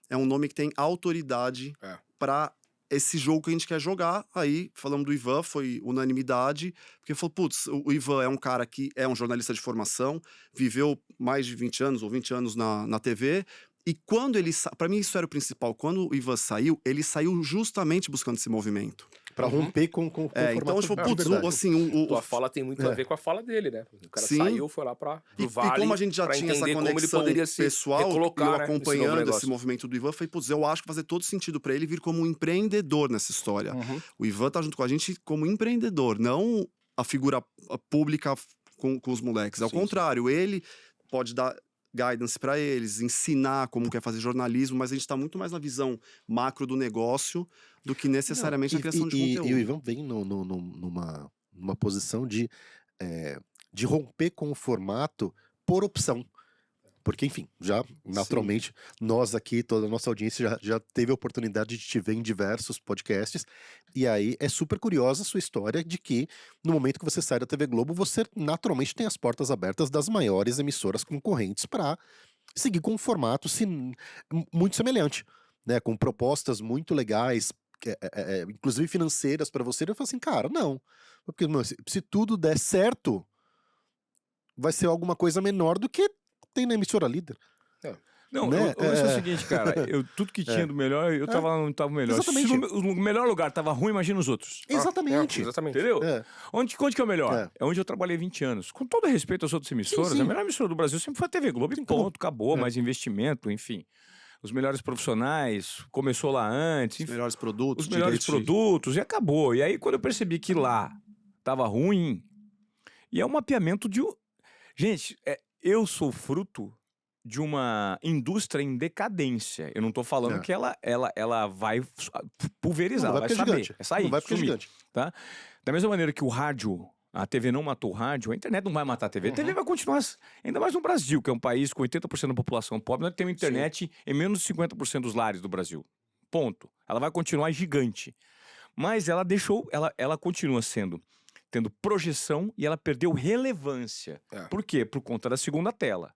é um nome que tem autoridade para esse jogo que a gente quer jogar. Aí, falamos do Ivan, foi unanimidade, porque falou, putz, o Ivan é um cara que é um jornalista de formação, viveu mais de 20 anos ou 20 anos na TV, e quando ele... Pra mim isso era o principal. Quando o Ivan saiu, ele saiu justamente buscando esse movimento. Pra romper com o formato Então, a gente falou, de putz, verdade. assim... Tua fala tem muito a ver com a fala dele, né? O cara Sim. saiu, foi lá pro E Vale, como a gente já pra tinha essa entender como ele conexão poderia se pessoal, e eu recolocar, né, nesse novo acompanhando esse negócio. movimento do Ivan, falei, putz, eu acho que fazer todo sentido pra ele vir como um empreendedor nessa história. O Ivan tá junto com a gente como empreendedor, não a figura pública com os moleques. Ao contrário, ele pode dar guidance pra eles, ensinar como quer fazer jornalismo, mas a gente tá muito mais na visão macro do negócio do que necessariamente a criação de conteúdo. E o Ivan vem numa posição de romper com o formato por opção. Porque, enfim, já naturalmente, nós aqui, toda a nossa audiência já teve a oportunidade de te ver em diversos podcasts. E aí é super curiosa a sua história de que, no momento que você sai da TV Globo, você naturalmente tem as portas abertas das maiores emissoras concorrentes para seguir com um formato muito semelhante, né? Com propostas muito legais, inclusive financeiras para você. Eu falo assim, cara, não. Porque se tudo der certo, vai ser alguma coisa menor do que tem na emissora líder. Não, né? é o seguinte, cara, tudo que tinha do melhor, eu não tava melhor. Exatamente. Se o melhor lugar tava ruim, imagina os outros. Exatamente. Exatamente. Entendeu? Onde que é o melhor? É. É onde eu trabalhei 20 anos. Com todo respeito às outras emissoras, sim. a melhor emissora do Brasil sempre foi a TV Globo e ponto, acabou, mais investimento, enfim. Os melhores profissionais, começou lá antes, Os melhores produtos. os melhores produtos, e acabou. E aí, quando eu percebi que lá tava ruim, e é um mapeamento de... Gente, eu sou fruto de uma indústria em decadência. Eu não tô falando que ela vai pulverizar, Não vai porque é saber, gigante. vai sair, Não vai porque é sumir, gigante. tá? Da mesma maneira que o rádio, a TV não matou o rádio, a internet não vai matar a TV. A TV vai continuar, ainda mais no Brasil, que é um país com 80% da população pobre, nós temos internet em menos de 50% dos lares do Brasil. Ponto. Ela vai continuar gigante. Mas ela ela continua tendo projeção e ela perdeu relevância. Por quê? Por conta da segunda tela.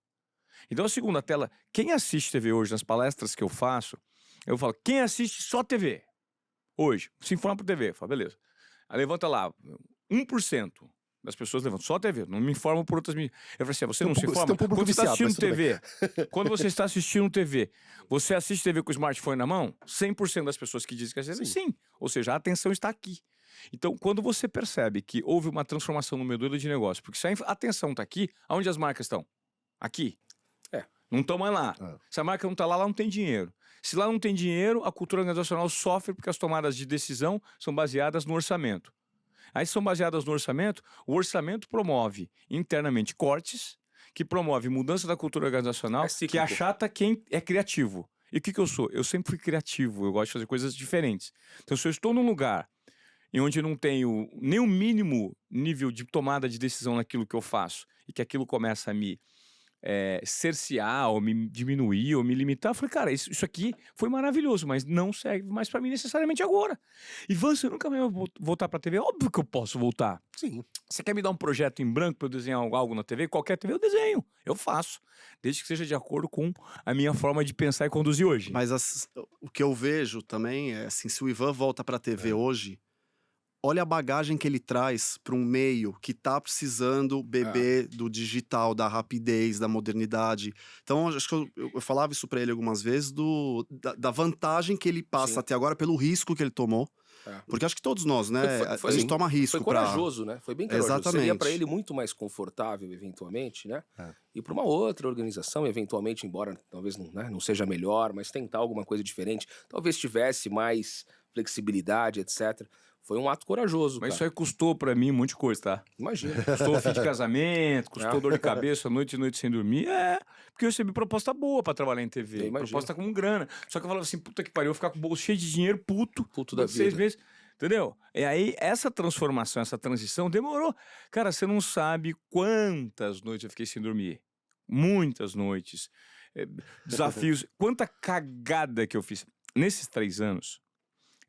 Então a segunda tela, quem assiste TV hoje, nas palestras que eu faço, eu falo, quem assiste só TV hoje, se informa por TV, eu falo, beleza. Aí levanta lá, 1% das pessoas levantam só TV, não me informam por outras mídias. Eu falei assim, você não se informa? Quando você está assistindo TV, você assiste TV com o smartphone na mão? 100% das pessoas que dizem que assistem, sim. Ou seja, a atenção está aqui. Então, quando você percebe que houve uma transformação no modelo de negócio, porque se a atenção está aqui, aonde as marcas estão? Aqui. É. Não estão mais lá. É. Se a marca não está lá, lá não tem dinheiro. Se lá não tem dinheiro, a cultura organizacional sofre porque as tomadas de decisão são baseadas no orçamento. Aí são baseadas no orçamento, o orçamento promove internamente cortes, que promove mudança da cultura organizacional, É cíclico. que achata quem é criativo. E o que eu sou? Eu sempre fui criativo, eu gosto de fazer coisas diferentes. Então, se eu estou num lugar em onde eu não tenho nem o mínimo nível de tomada de decisão naquilo que eu faço, e que aquilo começa a me cercear, ou me diminuir, ou me limitar, eu falei, cara, isso aqui foi maravilhoso, mas não serve mais pra mim necessariamente agora. Ivan, você nunca mais vai voltar pra TV? Óbvio que eu posso voltar. Sim. Você quer me dar um projeto em branco pra eu desenhar algo na TV? Qualquer TV eu desenho, eu faço. Desde que seja de acordo com a minha forma de pensar e conduzir hoje. Mas o que eu vejo também é assim, se o Ivan volta pra TV hoje, olha a bagagem que ele traz para um meio que tá precisando beber do digital, da rapidez, da modernidade. Então, acho que eu falava isso para ele algumas vezes, da vantagem que ele passa Sim. até agora pelo risco que ele tomou. Porque acho que todos nós, né? Foi a gente toma risco. Foi corajoso, né? Foi bem corajoso. Exatamente. Seria para ele muito mais confortável, eventualmente, né? Ir para uma outra organização, eventualmente, embora talvez não seja melhor, mas tentar alguma coisa diferente. Talvez tivesse mais flexibilidade, etc. Foi um ato corajoso, Mas cara. isso aí custou pra mim um monte de coisa, tá? Imagina. Custou fim de casamento, custou dor de cabeça, noite e noite sem dormir. Porque eu recebi proposta boa pra trabalhar em Eu TV. imagino. Proposta com grana. Só que eu falava assim, puta que pariu, eu vou ficar com o bolso cheio de dinheiro, puto Da 6 vida. meses. Entendeu? E aí, essa transformação, essa transição demorou. Cara, você não sabe quantas noites eu fiquei sem dormir. Muitas noites. Desafios. Quanta cagada que eu fiz. Nesses 3 anos,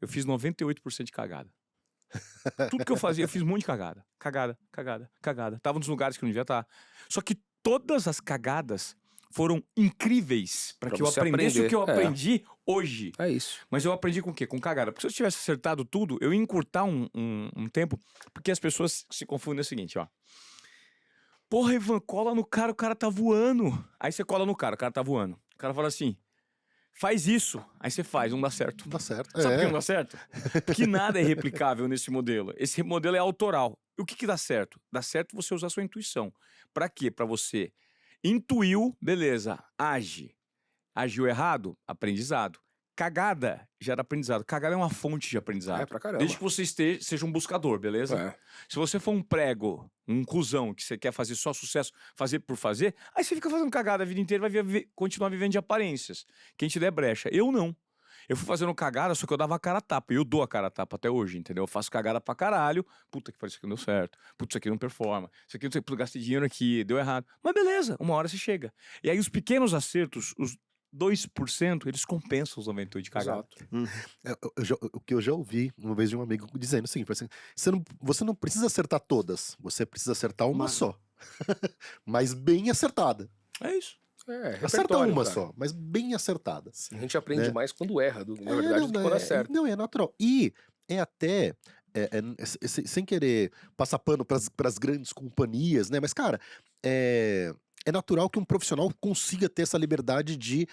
eu fiz 98% de cagada. Tudo que eu fazia, eu fiz um monte de cagada. Cagada. Tava nos lugares que eu não devia estar. Só que todas as cagadas foram incríveis para Pra que eu você aprendesse o que eu aprender. aprendi hoje. É isso. Mas eu aprendi com o quê? Com cagada. Porque se eu tivesse acertado tudo, eu ia encurtar um tempo. Porque as pessoas se confundem o seguinte, ó. Porra, Ivan, cola no cara, o cara tá voando. Aí você cola no cara, o cara tá voando. O cara fala assim, faz isso. Aí você faz, não dá certo. Não dá certo. Sabe por que não dá certo? Porque nada é replicável nesse modelo. Esse modelo é autoral. E o que dá certo? Dá certo você usar sua intuição. Pra quê? Pra você intuiu, beleza, age. Agiu errado, aprendizado. Cagada gera aprendizado. Cagada é uma fonte de aprendizado. É pra caramba. Desde que você seja um buscador, beleza? É. Se você for um prego, um cuzão, que você quer fazer só sucesso, fazer por fazer, aí você fica fazendo cagada a vida inteira e vai continuar vivendo de aparências. Quem te der brecha. Eu não. Eu fui fazendo cagada, só que eu dava a cara a tapa. E eu dou a cara a tapa até hoje, entendeu? Eu faço cagada pra caralho. Puta que pariu, isso aqui não deu certo. Puta, isso aqui não performa. Isso aqui não sei, puta, gastei dinheiro aqui, deu errado. Mas beleza, uma hora você chega. E aí os pequenos acertos, os 2%, eles compensam os 98% de cagada. Exato. O que eu já ouvi uma vez de um amigo dizendo o seguinte, assim, você não precisa acertar todas, você precisa acertar uma só. Mas bem acertada. É isso. Acerta Repertório, uma cara. só, mas bem acertada. A gente aprende Né? mais quando erra, na verdade, do que quando acerta. Não, é natural. E é até, sem querer passar pano pras grandes companhias, né? Mas, cara, é natural que um profissional consiga ter essa liberdade de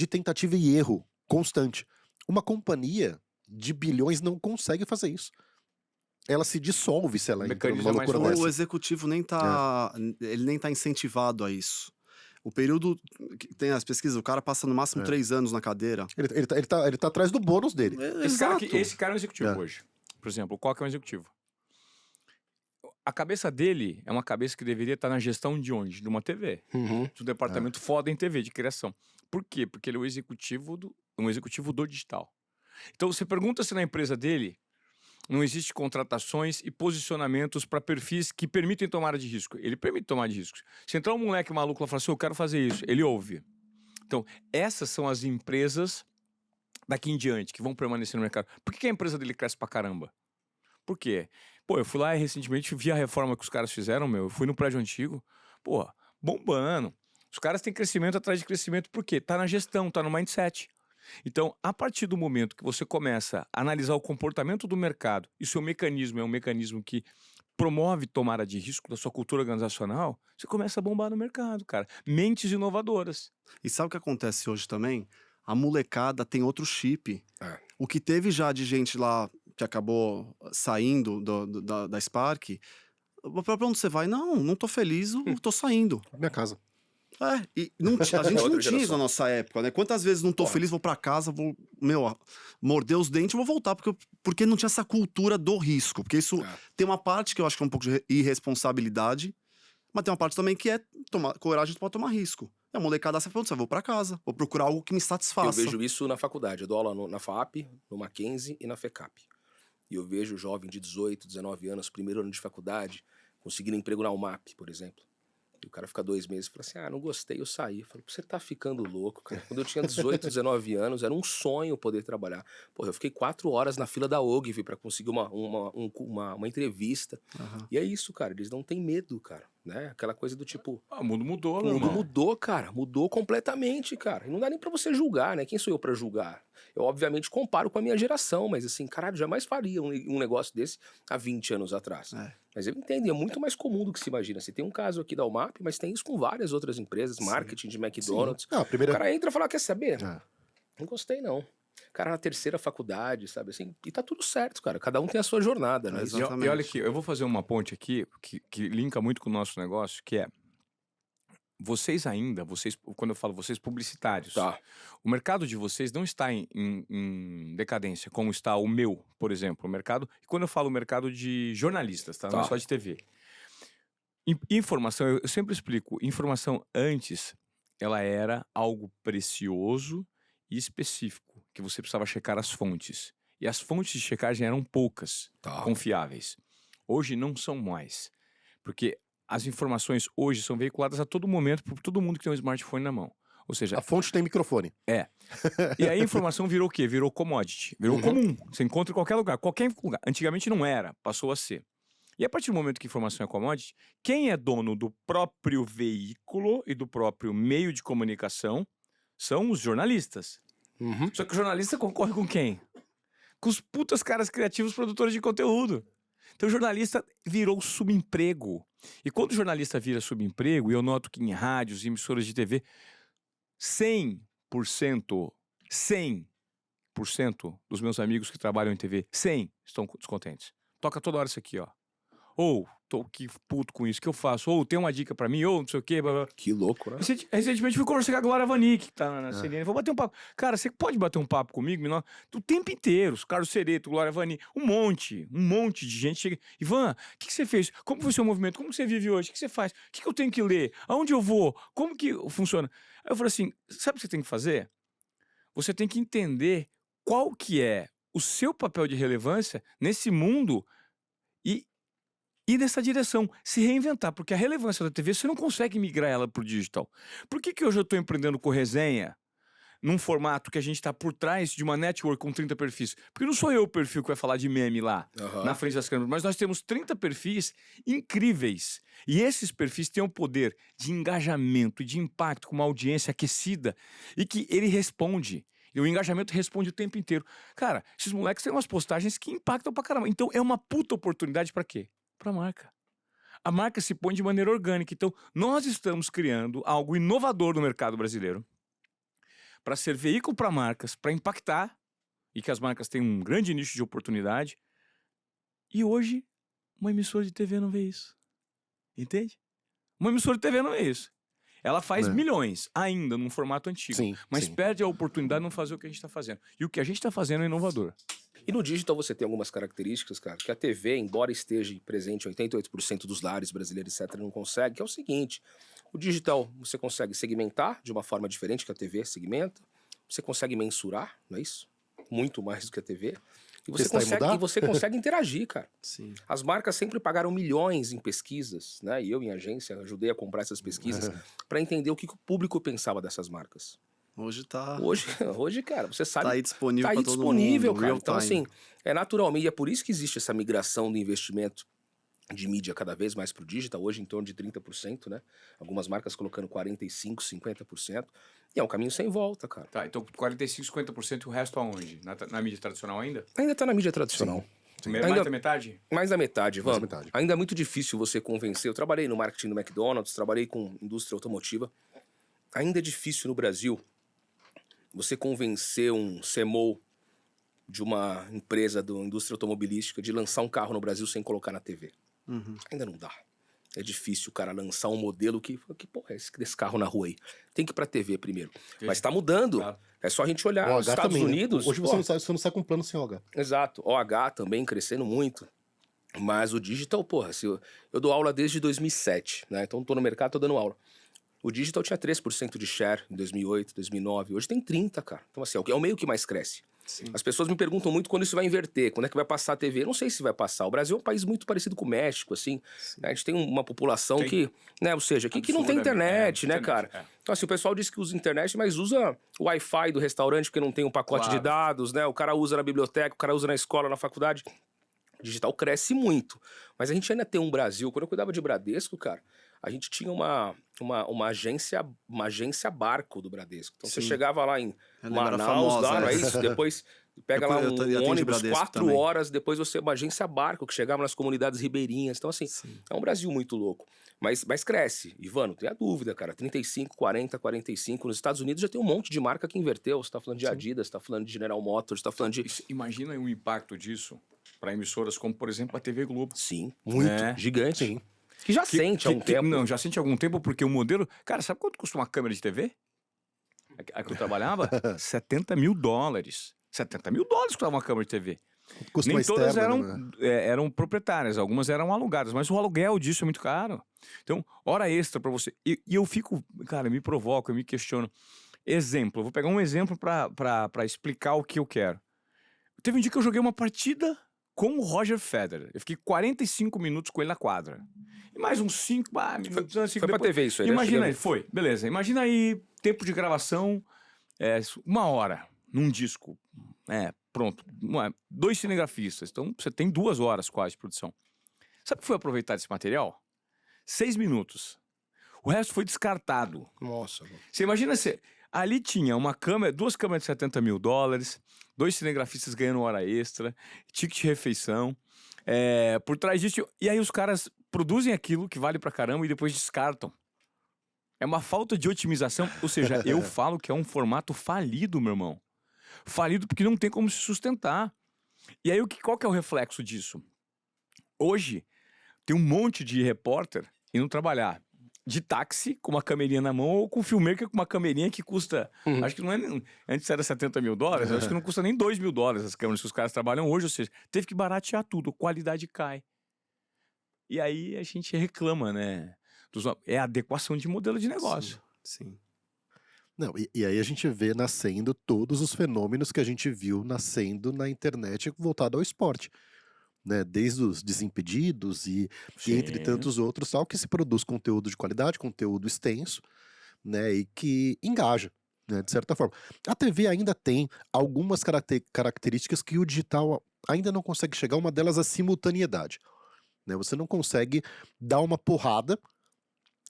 tentativa e erro constante. Uma companhia de bilhões não consegue fazer isso. Ela se dissolve se ela entra mecanismo numa é mais loucura forte. dessa. O executivo nem tá. Ele nem tá incentivado a isso. O período que tem as pesquisas, o cara passa no máximo 3 anos na cadeira. Ele tá atrás do bônus dele. Esse cara é um executivo É. hoje. Por exemplo, qual que é um executivo? A cabeça dele é uma cabeça que deveria estar na gestão de onde? De uma TV. Uhum. De um departamento foda em TV, de criação. Por quê? Porque ele é um executivo do digital. Então, você pergunta se na empresa dele não existe contratações e posicionamentos para perfis que permitem tomada de risco. Ele permite tomar de riscos. Se entrar um moleque maluco lá e falar assim, eu quero fazer isso, ele ouve. Então, essas são as empresas daqui em diante que vão permanecer no mercado. Por que a empresa dele cresce pra caramba? Por quê? Pô, eu fui lá e recentemente vi a reforma que os caras fizeram, meu. Eu fui no prédio antigo, pô, bombando. Os caras têm crescimento atrás de crescimento, por quê? Tá na gestão, tá no mindset. Então, a partir do momento que você começa a analisar o comportamento do mercado e o seu mecanismo é um mecanismo que promove tomada de risco da sua cultura organizacional, você começa a bombar no mercado, cara. Mentes inovadoras. E sabe o que acontece hoje também? A molecada tem outro chip. É. O que teve já de gente lá que acabou saindo da Spark, pra onde você vai? Não tô feliz, eu tô saindo. Minha casa. E a gente outra não tinha isso geração. na nossa época, né? Quantas vezes não tô Porra. feliz, vou pra casa, vou, morder os dentes e vou voltar, porque não tinha essa cultura do risco. Porque isso tem uma parte que eu acho que é um pouco de irresponsabilidade, mas tem uma parte também que é coragem pra tomar risco. A molecada sai pra onde você vai? Vou pra casa, vou procurar algo que me Eu satisfaça. vejo isso na faculdade. Eu dou aula na FAP, no Mackenzie e na FECAP. E eu vejo jovem de 18, 19 anos, primeiro ano de faculdade, conseguindo emprego na UMAP, por exemplo. E o cara fica 2 meses e fala assim, não gostei, eu saí. Eu falo, você tá ficando louco, cara. Quando eu tinha 18, 19 anos, era um sonho poder trabalhar. Porra, eu fiquei 4 horas na fila da Ogilvy pra conseguir uma entrevista. E é isso, cara, eles não têm medo, cara, né? Aquela coisa do tipo... O mundo mudou, O meu mundo irmão. mudou, cara. Mudou completamente, cara. E não dá nem pra você julgar, né? Quem sou eu pra julgar? Eu, obviamente, comparo com a minha geração, mas assim, caralho, jamais faria um negócio desse há 20 anos atrás. Mas eu entendo, é muito mais comum do que se imagina. Você tem um caso aqui da UMAP, mas tem isso com várias outras empresas, marketing de McDonald's. A O primeira... cara entra e fala, quer saber? É. Não gostei, não. O cara na terceira faculdade, sabe assim? E tá tudo certo, cara. Cada um tem a sua jornada, né? Exato. E olha aqui, eu vou fazer uma ponte aqui que linka muito com o nosso negócio, que é vocês, quando eu falo vocês, publicitários, Tá. o mercado de vocês não está em decadência, como está o meu, por exemplo, o mercado, e quando eu falo mercado de jornalistas, tá? Não é só de TV. Informação, eu sempre explico, informação antes, ela era algo precioso e específico, que você precisava checar as fontes. E as fontes de checagem eram poucas, confiáveis. Hoje não são mais, porque as informações hoje são veiculadas a todo momento por todo mundo que tem um smartphone na mão. Ou seja... A fonte tem microfone. E aí a informação virou o quê? Virou commodity. Virou comum. Você encontra em qualquer lugar. Qualquer lugar. Antigamente não era. Passou a ser. E a partir do momento que a informação é commodity, quem é dono do próprio veículo e do próprio meio de comunicação são os jornalistas. Só que o jornalista concorre com quem? Com os putas caras criativos produtores de conteúdo. Então o jornalista virou subemprego. E quando o jornalista vira subemprego, e eu noto que em rádios e emissoras de TV, 100% dos meus amigos que trabalham em TV, 100 estão descontentes. Toca toda hora isso aqui, ó. Ou, tô aqui puto com isso, o que eu faço? Ou, tem uma dica pra mim, ou não sei o quê. Blá, blá. Que louco, né? Recentemente fui conversar com a Glória Vanik, que tá na CNN. Vou bater um papo. Cara, você pode bater um papo comigo? O tempo inteiro. Carlos Cereto, Glória Vanik, um monte de gente chega. Ivan, o que você fez? Como foi o seu movimento? Como você vive hoje? O que você faz? O que eu tenho que ler? Aonde eu vou? Como que funciona? Aí eu falei assim, sabe o que você tem que fazer? Você tem que entender qual que é o seu papel de relevância nesse mundo e ir nessa direção, se reinventar, porque a relevância da TV, você não consegue migrar ela pro digital. Por que hoje eu estou empreendendo com resenha, num formato que a gente está por trás de uma network com 30 perfis? Porque não sou eu o perfil que vai falar de meme lá, na frente das câmeras, mas nós temos 30 perfis incríveis. E esses perfis têm o poder de engajamento e de impacto com uma audiência aquecida e que ele responde. E o engajamento responde o tempo inteiro. Cara, esses moleques têm umas postagens que impactam pra caramba. Então é uma puta oportunidade pra quê? Pra marca. A marca se põe de maneira orgânica. Então, nós estamos criando algo inovador no mercado brasileiro para ser veículo para marcas, para impactar, e que as marcas têm um grande nicho de oportunidade. E hoje, uma emissora de TV não vê isso. Entende? Uma emissora de TV não vê isso. Ela faz milhões ainda num formato antigo, mas perde a oportunidade de não fazer o que a gente está fazendo. E o que a gente está fazendo é inovador. E no digital você tem algumas características, cara, que a TV, embora esteja presente em 88% dos lares brasileiros, etc., não consegue, que é o seguinte: o digital você consegue segmentar de uma forma diferente que a TV segmenta, você consegue mensurar, não é isso? Muito mais do que a TV. E você consegue interagir, cara. Sim. As marcas sempre pagaram milhões em pesquisas, né? E eu, em agência, ajudei a comprar essas pesquisas para entender o que o público pensava dessas marcas. Hoje tá... Hoje, cara, você sabe... Tá aí disponível pra todo mundo, cara. real Então, time. assim, naturalmente, é por isso que existe essa migração do investimento de mídia cada vez mais pro digital, hoje em torno de 30%, né? Algumas marcas colocando 45%, 50%. E é um caminho sem volta, cara. Tá, então 45%, 50% e o resto aonde? Na mídia tradicional ainda? Ainda tá na mídia tradicional. Mais da metade? Mais da metade, vamos. Mais da metade. Ainda é muito difícil você convencer. Eu trabalhei no marketing do McDonald's, trabalhei com indústria automotiva. Ainda é difícil no Brasil você convencer um CMO de uma empresa da indústria automobilística de lançar um carro no Brasil sem colocar na TV. Uhum. Ainda não dá. É difícil o cara lançar um modelo que porra é desse carro na rua aí? Tem que ir pra TV primeiro. Mas tá mudando. Claro. É só a gente olhar. OH Os Estados também, né? Unidos. Hoje pô, você não sai com plano sem OH. exato. OH também crescendo muito. Mas o digital, porra, se eu dou aula desde 2007, né? Então tô no mercado, tô dando aula. O digital tinha 3% de share em 2008, 2009. Hoje tem 30%, cara. Então, assim, é o meio que mais cresce. Sim. As pessoas me perguntam muito quando isso vai inverter, quando é que vai passar a TV. Eu não sei se vai passar. O Brasil é um país muito parecido com o México, assim. Né? A gente tem uma população Tem. que, né, ou seja, que não tem internet, né, cara? Então, assim, o pessoal diz que usa internet, mas usa o Wi-Fi do restaurante porque não tem um pacote de Claro. dados, né? O cara usa na biblioteca, o cara usa na escola, na faculdade. O digital cresce muito. Mas a gente ainda tem um Brasil. Quando eu cuidava de Bradesco, cara, a gente tinha uma agência barco do Bradesco. Então você Sim. chegava lá em Eu lembro, era Manaus, famosa não é essa. isso? Depois pega lá Eu um atendi ônibus, Bradesco 4 também. horas, depois você uma agência barco que chegava nas comunidades ribeirinhas. Então, assim, Sim. é um Brasil muito louco. Mas cresce. Ivano, tem a dúvida, cara. 35, 40, 45. Nos Estados Unidos já tem um monte de marca que inverteu. Você tá falando de Adidas, você tá falando de General Motors, você tá falando de... Imagina aí o impacto disso para emissoras como, por exemplo, a TV Globo. Sim, muito. É. Gigante. Sim. Que já sente há um tempo. Não, já sente há algum tempo, porque o modelo... Cara, sabe quanto custa uma câmera de TV? A que eu trabalhava? $70 mil. $70 mil custava uma câmera de TV. Custa Nem uma todas externa, né? eram proprietárias, algumas eram alugadas, mas o aluguel disso é muito caro. Então, hora extra para você. E eu fico, cara, me provoco, eu me questiono. Exemplo, eu vou pegar um exemplo para explicar o que eu quero. Teve um dia que eu joguei uma partida com o Roger Federer. Eu fiquei 45 minutos com ele na quadra. E mais uns 5 minutos. Foi pra TV isso aí, né? Imagina aí, Chegando- foi, beleza. Imagina aí, tempo de gravação, 1 hora num disco. Pronto. 2 cinegrafistas. Então você tem 2 horas quase de produção. Sabe o que foi aproveitar desse material? 6 minutos. O resto foi descartado. Nossa, mano. Você imagina se ali tinha uma câmera, 2 câmeras de $70 mil, 2 cinegrafistas ganhando hora extra, ticket de refeição. Por trás disso, e aí os caras produzem aquilo que vale pra caramba e depois descartam. É uma falta de otimização, ou seja, eu falo que é um formato falido, meu irmão. Falido porque não tem como se sustentar. E aí qual que é o reflexo disso? Hoje tem um monte de repórter indo trabalhar de táxi com uma camerinha na mão ou com filmmaker com uma camerinha que custa, acho que não é, antes era $70 mil, acho que não custa nem $2 mil as câmeras que os caras trabalham hoje, ou seja, teve que baratear tudo, a qualidade cai. E aí a gente reclama, né? É a adequação de modelo de negócio. Sim. Não, e aí a gente vê nascendo todos os fenômenos que a gente viu nascendo na internet voltado ao esporte. Né? Desde os Desimpedidos e entre Sim. tantos outros, tal, que se produz conteúdo de qualidade, conteúdo extenso, né? E que engaja, né? De certa forma. A TV ainda tem algumas características que o digital ainda não consegue chegar, uma delas é a simultaneidade. Né? Você não consegue dar uma porrada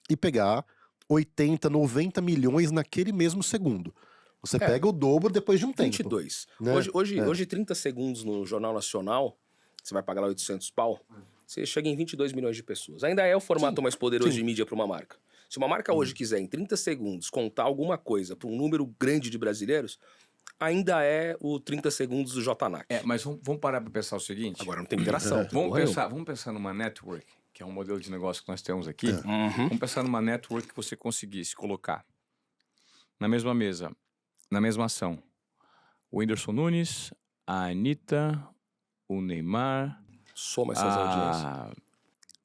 e pegar 80, 90 milhões naquele mesmo segundo. Você pega o dobro depois de um tempo. 22. Né? Hoje 30 segundos no Jornal Nacional, você vai pagar lá 800 pau, você chega em 22 milhões de pessoas. Ainda é o formato mais poderoso de mídia para uma marca. Se uma marca hoje quiser, em 30 segundos, contar alguma coisa para um número grande de brasileiros, ainda é o 30 segundos do JNAC. Mas vamos parar para pensar o seguinte. Agora não tem interação. Vamos pensar numa network, que é um modelo de negócio que nós temos aqui. Vamos pensar numa network que você conseguisse colocar na mesma mesa, na mesma ação, o Whindersson Nunes, a Anitta, o Neymar, Soma essas audiências.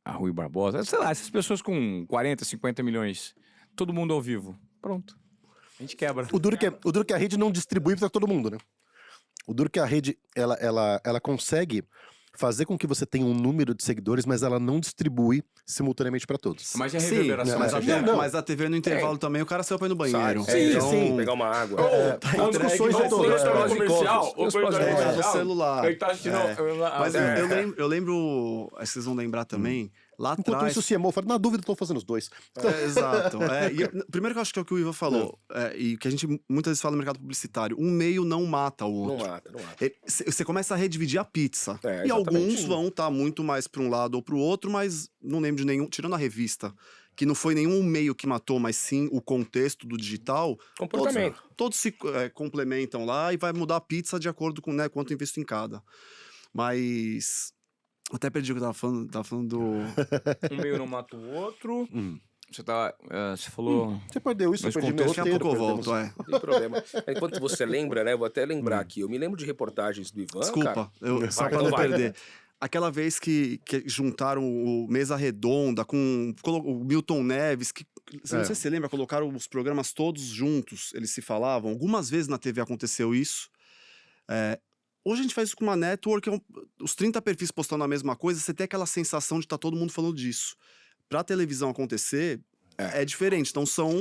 a Rui Barbosa, sei lá, essas pessoas com 40, 50 milhões, todo mundo ao vivo. Pronto. A gente quebra. O duro que a rede não distribui para todo mundo, né? O duro que a rede, ela consegue fazer com que você tenha um número de seguidores, mas ela não distribui simultaneamente para todos. Mas e a Sim, reverberação? mas, Não. mas a TV no intervalo também, o cara saiu pra ir no banheiro. Sim. Pegar uma água. São discussões de todos. Do celular. Ele tá assistindo... Mas eu lembro, vocês vão lembrar também, lá Enquanto atrás... isso, o CMO fala, na dúvida, estou fazendo os dois. Exato. Primeiro que eu acho que é o que o Ivan falou, e que a gente muitas vezes fala no mercado publicitário, um meio não mata o outro. Não mata. Você começa a redividir a pizza. E exatamente. alguns vão estar muito mais para um lado ou para o outro, mas não lembro de nenhum, tirando a revista, que não foi nenhum meio que matou, mas sim o contexto do digital, Comportamento. todos se complementam lá e vai mudar a pizza de acordo com, né, quanto investo em cada. Mas... Até perdi o que eu tava falando do... Um meio não mata o outro. Hum. Você falou... Você perdeu isso, eu Mas perdi meu Daqui a roteiro. pouco eu perdemos- volto, Não tem problema. Enquanto você lembra, né? Eu vou até lembrar aqui. Eu me lembro de reportagens do Ivan, Desculpa, cara. só Vai, pra então não vai. perder. Aquela vez que juntaram o Mesa Redonda com o Milton Neves, que não sei se você lembra, colocaram os programas todos juntos, eles se falavam. Algumas vezes na TV aconteceu isso. Hoje a gente faz isso com uma network, os 30 perfis postando a mesma coisa, você tem aquela sensação de estar todo mundo falando disso. Pra televisão acontecer, é diferente. Então são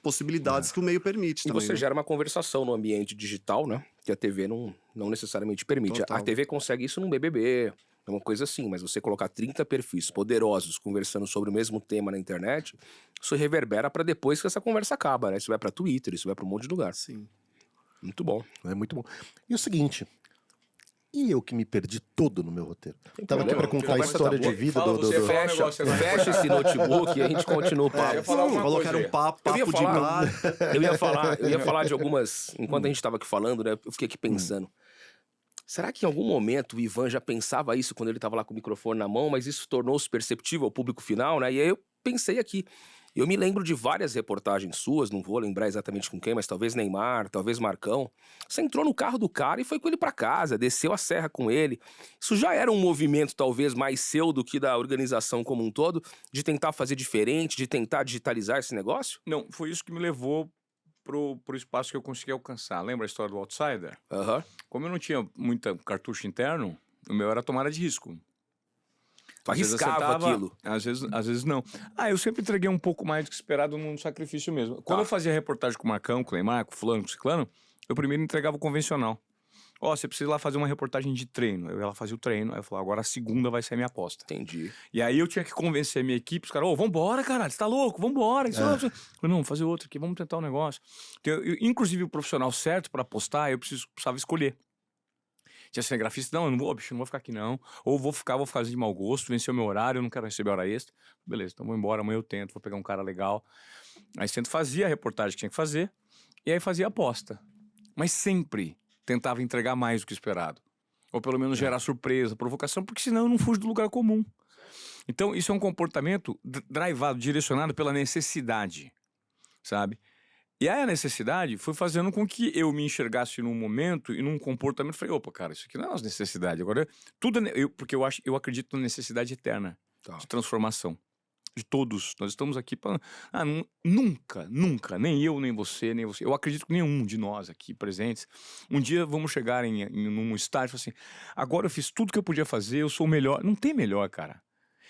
possibilidades que o meio permite E também. você né? gera uma conversação no ambiente digital, né? Que a TV não necessariamente permite. Total. A TV consegue isso num BBB, é uma coisa assim, mas você colocar 30 perfis poderosos conversando sobre o mesmo tema na internet, isso reverbera pra depois que essa conversa acaba, né? Isso vai pra Twitter, isso vai pra um monte de lugar. Sim. Muito bom. É muito bom. E o seguinte... E eu que me perdi todo no meu roteiro. Tem Tava aqui problema, pra contar a conversa história tá de boa. vida Fala do... você, do- fala um Fecha, negócio agora. fecha esse notebook e a gente continua o papo. eu ia falar alguma Falou que coisa era um papo Eu ia de falar- bar. Eu ia falar de algumas. Enquanto a gente tava aqui falando, né? Eu fiquei aqui pensando. Será que em algum momento o Ivan já pensava isso quando ele tava lá com o microfone na mão, mas isso tornou-se perceptível ao público final, né? E aí eu pensei aqui. Eu me lembro de várias reportagens suas, não vou lembrar exatamente com quem, mas talvez Neymar, talvez Marcão. Você entrou no carro do cara e foi com ele pra casa, desceu a serra com ele. Isso já era um movimento talvez mais seu do que da organização como um todo, de tentar fazer diferente, de tentar digitalizar esse negócio? Não, foi isso que me levou pro espaço que eu consegui alcançar. Lembra a história do Outsider? Aham. Como eu não tinha muita cartucho interno, o meu era tomada de risco. Tu Às vezes arriscava acertava, aquilo. Às vezes não. Eu sempre entreguei um pouco mais do que esperado num sacrifício mesmo. Quando eu fazia reportagem com o Marcão, com o Neymar, com o fulano, com o ciclano, eu primeiro entregava o convencional. Você precisa ir lá fazer uma reportagem de treino. Eu ia lá fazer o treino, aí eu falava, agora a segunda vai ser a minha aposta. Entendi. E aí eu tinha que convencer a minha equipe, os caras, vambora, caralho, você tá louco, vambora. Isso, Eu falei, não, vamos fazer outro aqui, vamos tentar um negócio. Então, inclusive o profissional certo pra apostar, eu precisava escolher. Tinha cinegrafista, não, eu não vou, bicho, não vou ficar aqui não. Ou vou fazer de mau gosto, vencer o meu horário, eu não quero receber hora extra. Beleza, então vou embora, amanhã eu tento, vou pegar um cara legal. Aí tento fazia a reportagem que tinha que fazer, e aí fazia a aposta. Mas sempre tentava entregar mais do que esperado. Ou pelo menos gerar surpresa, provocação, porque senão eu não fujo do lugar comum. Então isso é um comportamento drivado, direcionado pela necessidade, sabe? E aí a necessidade foi fazendo com que eu me enxergasse num momento e num comportamento. Falei, opa, cara, isso aqui não é uma necessidade. Agora, tudo porque eu acredito na necessidade eterna de transformação. De todos. Nós estamos aqui para... nunca, nem eu, nem você, nem você. Eu acredito que nenhum de nós aqui presentes, um dia vamos chegar num estágio assim, agora eu fiz tudo que eu podia fazer, eu sou o melhor. Não tem melhor, cara.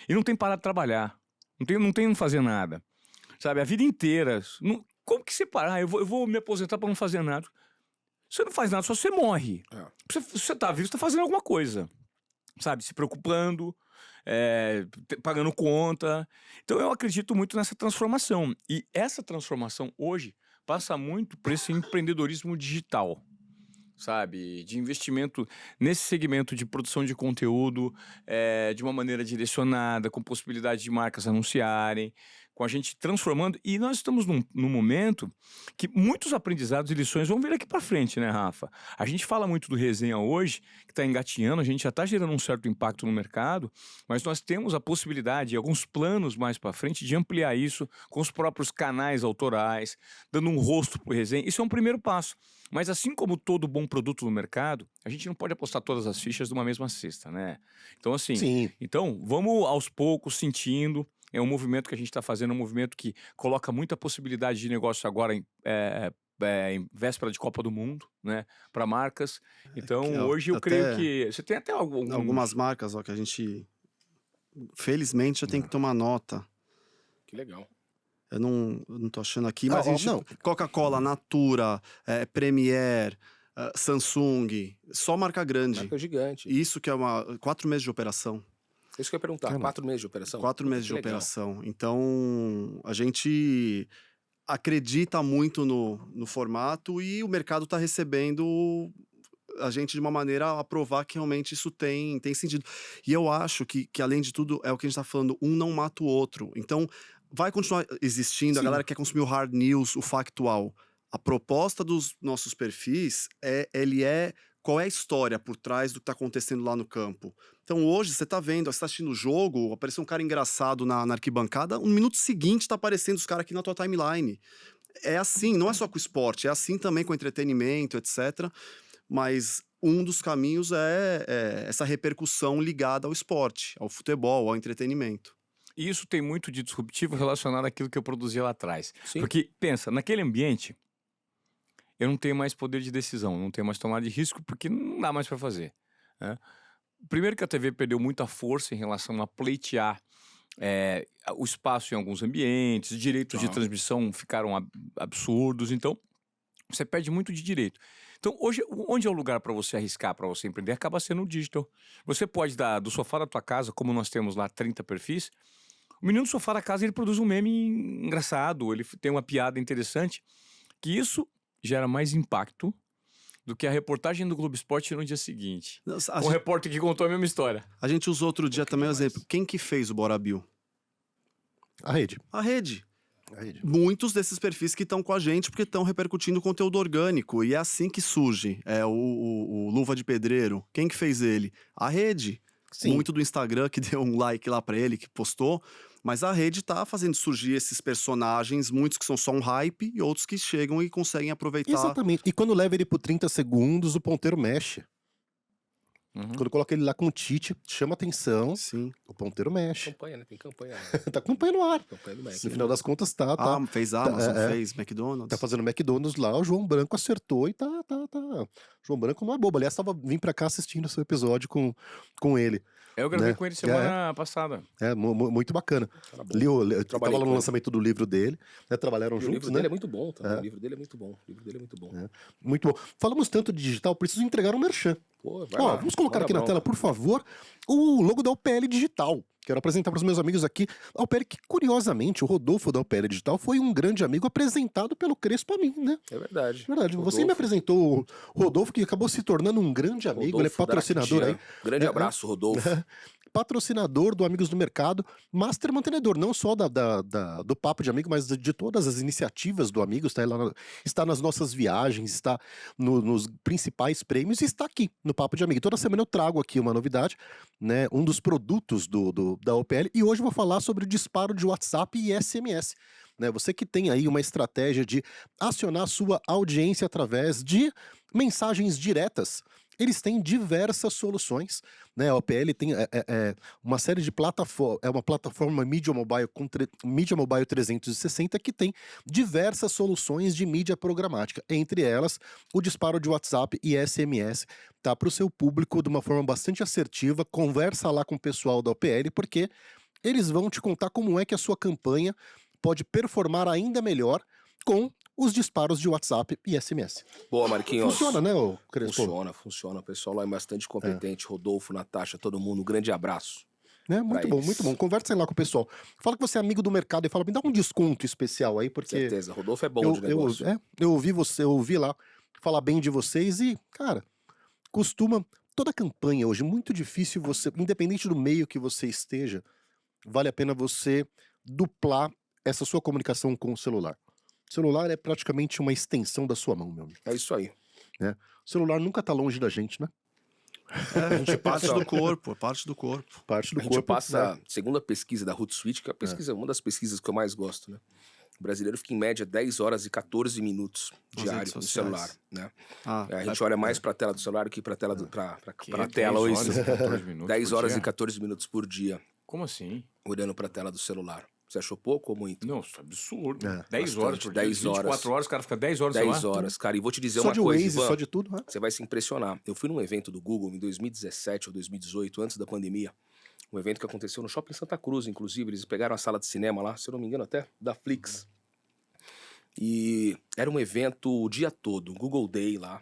E não tem parar de trabalhar. Não tem não fazer nada. Sabe, a vida inteira... Como que você parar? Eu vou me aposentar para não fazer nada. Você não faz nada, só você morre. Você tá vivo, você tá fazendo alguma coisa. Sabe? Se preocupando, pagando conta. Então eu acredito muito nessa transformação. E essa transformação hoje passa muito por esse empreendedorismo digital. Sabe? De investimento nesse segmento de produção de conteúdo, de uma maneira direcionada, com possibilidade de marcas anunciarem, com a gente transformando. E nós estamos num momento que muitos aprendizados e lições vão vir aqui para frente, né, Rafa? A gente fala muito do resenha hoje, que está engatinhando, a gente já está gerando um certo impacto no mercado, mas nós temos a possibilidade e alguns planos mais para frente de ampliar isso com os próprios canais autorais, dando um rosto para o resenha. Isso é um primeiro passo. Mas assim como todo bom produto no mercado, a gente não pode apostar todas as fichas numa mesma cesta, né? Então, assim, Sim. então vamos aos poucos sentindo. É um movimento que a gente está fazendo, um movimento que coloca muita possibilidade de negócio agora em véspera de Copa do Mundo, né? Para marcas. Então, hoje eu creio que... Você tem até algumas marcas, que a gente... Felizmente já tem que tomar nota. Que legal. Eu não tô achando aqui, mas a gente... não. Coca-Cola, Natura, Premier, Samsung, só marca grande. Marca gigante. Isso que é 4 meses de operação. Isso que eu ia perguntar. Caramba. 4 meses de operação? 4 meses de Que legal. operação. Então, a gente acredita muito no formato e o mercado está recebendo a gente de uma maneira a provar que realmente isso tem sentido. E eu acho que além de tudo, é o que a gente está falando, um não mata o outro. Então, vai continuar existindo, a Sim. galera quer consumir o hard news, o factual. A proposta dos nossos perfis qual é a história por trás do que tá acontecendo lá no campo. Então hoje você tá vendo, você tá assistindo o jogo, apareceu um cara engraçado na arquibancada, no minuto seguinte tá aparecendo os caras aqui na tua timeline. É assim, não é só com o esporte, é assim também com o entretenimento, etc. Mas um dos caminhos é essa repercussão ligada ao esporte, ao futebol, ao entretenimento. E isso tem muito de disruptivo relacionado àquilo que eu produzia lá atrás. Sim. Porque, pensa, naquele ambiente, eu não tenho mais poder de decisão, não tenho mais tomada de risco, porque não dá mais para fazer, né? Primeiro que a TV perdeu muita força em relação a pleitear o espaço em alguns ambientes, direitos de transmissão ficaram absurdos, então você perde muito de direito. Então, hoje, onde é o lugar para você arriscar, para você empreender? Acaba sendo o digital. Você pode dar do sofá da tua casa, como nós temos lá 30 perfis, o menino do sofá da casa, ele produz um meme engraçado, ele tem uma piada interessante, que isso gera mais impacto do que a reportagem do Globo Esporte no dia seguinte. Um repórter que contou a mesma história. A gente usou outro dia também o exemplo. Quem que fez o Bora Bill? A rede. A rede. A rede. Muitos desses perfis que estão com a gente porque estão repercutindo conteúdo orgânico. E é assim que surge. O Luva de Pedreiro. Quem que fez ele? A rede. Sim. Muito do Instagram que deu um like lá pra ele, que postou. Mas a rede tá fazendo surgir esses personagens, muitos que são só um hype e outros que chegam e conseguem aproveitar. Exatamente. E quando leva ele por 30 segundos, o ponteiro mexe. Quando coloca ele lá com o Tite, chama atenção, Sim. o ponteiro mexe. Campanha, né? Tem campanha. Tá com campanha no ar. Campanha do Mac. No final das contas, tá Fez Amazon, é. fez McDonald's. tá fazendo McDonald's lá, o João Branco acertou e tá. João Branco não é bobo. Aliás, vim pra cá assistindo o seu episódio com ele. Eu gravei Né? com ele semana passada. É, muito bacana. Cara bom. Eu tava Trabalhei lá com no ele. lançamento do livro dele, né? Trabalharam E o juntos, livro né? dele é muito bom, tá? O livro dele é muito bom. O livro dele é muito bom. Muito bom. Falamos tanto de digital, preciso entregar um merchan. Pô, vai Ó, lá, vamos colocar manda aqui na bronca. tela, por favor, o logo da UPL Digital. Quero apresentar para os meus amigos aqui a UPL, que curiosamente, o Rodolfo da UPL Digital foi um grande amigo apresentado pelo Crespo a mim, né? É verdade. Verdade. Você me Rodolfo. apresentou o Rodolfo, que acabou se tornando um grande amigo, ele é Rodolfo patrocinador aí. Draquidian. Grande abraço, Rodolfo. Patrocinador do Amigos do Mercado, master mantenedor, não só do Papo de Amigo, mas de todas as iniciativas do Amigos, está nas nossas viagens, está nos principais prêmios e está aqui no Papo de Amigo. Toda semana eu trago aqui uma novidade, né, um dos produtos da OPL, e hoje eu vou falar sobre o disparo de WhatsApp e SMS. Né, você que tem aí uma estratégia de acionar sua audiência através de mensagens diretas, eles têm diversas soluções, né? A OPL tem uma série de plataformas, é uma plataforma Media Mobile Media Mobile 360 que tem diversas soluções de mídia programática, entre elas o disparo de WhatsApp e SMS, tá? Para o seu público de uma forma bastante assertiva, conversa lá com o pessoal da OPL, porque eles vão te contar como é que a sua campanha pode performar ainda melhor com os disparos de WhatsApp e SMS. Boa, Marquinhos. Funciona, né, ô Crespo? Funciona. O pessoal lá é bastante competente. Rodolfo, Natasha, todo mundo. Um grande abraço. Né? Muito bom, eles. muito bom. Conversem lá com o pessoal. Fala que você é amigo do mercado e fala, me dá um desconto especial aí, porque Certeza. Rodolfo é bom de negócio. eu ouvi lá falar bem de vocês e, cara, toda campanha hoje, muito difícil você, independente do meio que você esteja, vale a pena você duplar essa sua comunicação com o celular. O celular é praticamente uma extensão da sua mão, meu amigo. É isso aí. Né? O celular nunca tá longe da gente, né? A gente parte do corpo, parte do corpo. Parte do A gente corpo. passa, né? segundo a pesquisa da Hootsuite, que é a pesquisa, uma das pesquisas que eu mais gosto, né? O brasileiro fica em média 10 horas e 14 minutos Nas diário redes no sociais. celular, né? Ah, A gente olha mais pra tela do celular do que pra tela, pra Que tela. 10 Isso. horas e 14 minutos 10 por horas dia? e 14 minutos por dia, Como assim? olhando pra tela do celular. Você achou pouco ou muito? Não, isso é absurdo. É, 10 horas bastante, por dia. 10 horas. 24 horas, o cara fica 10 horas no 10 celular. horas, cara. E vou te dizer Só uma de coisa, Waze, Ivan, só de tudo, né? você vai se impressionar. Eu fui num evento do Google em 2017 ou 2018, antes da pandemia. Um evento que aconteceu no Shopping Santa Cruz, inclusive. Eles pegaram a sala de cinema lá, se eu não me engano até, da Flix. E era um evento o dia todo, um Google Day lá.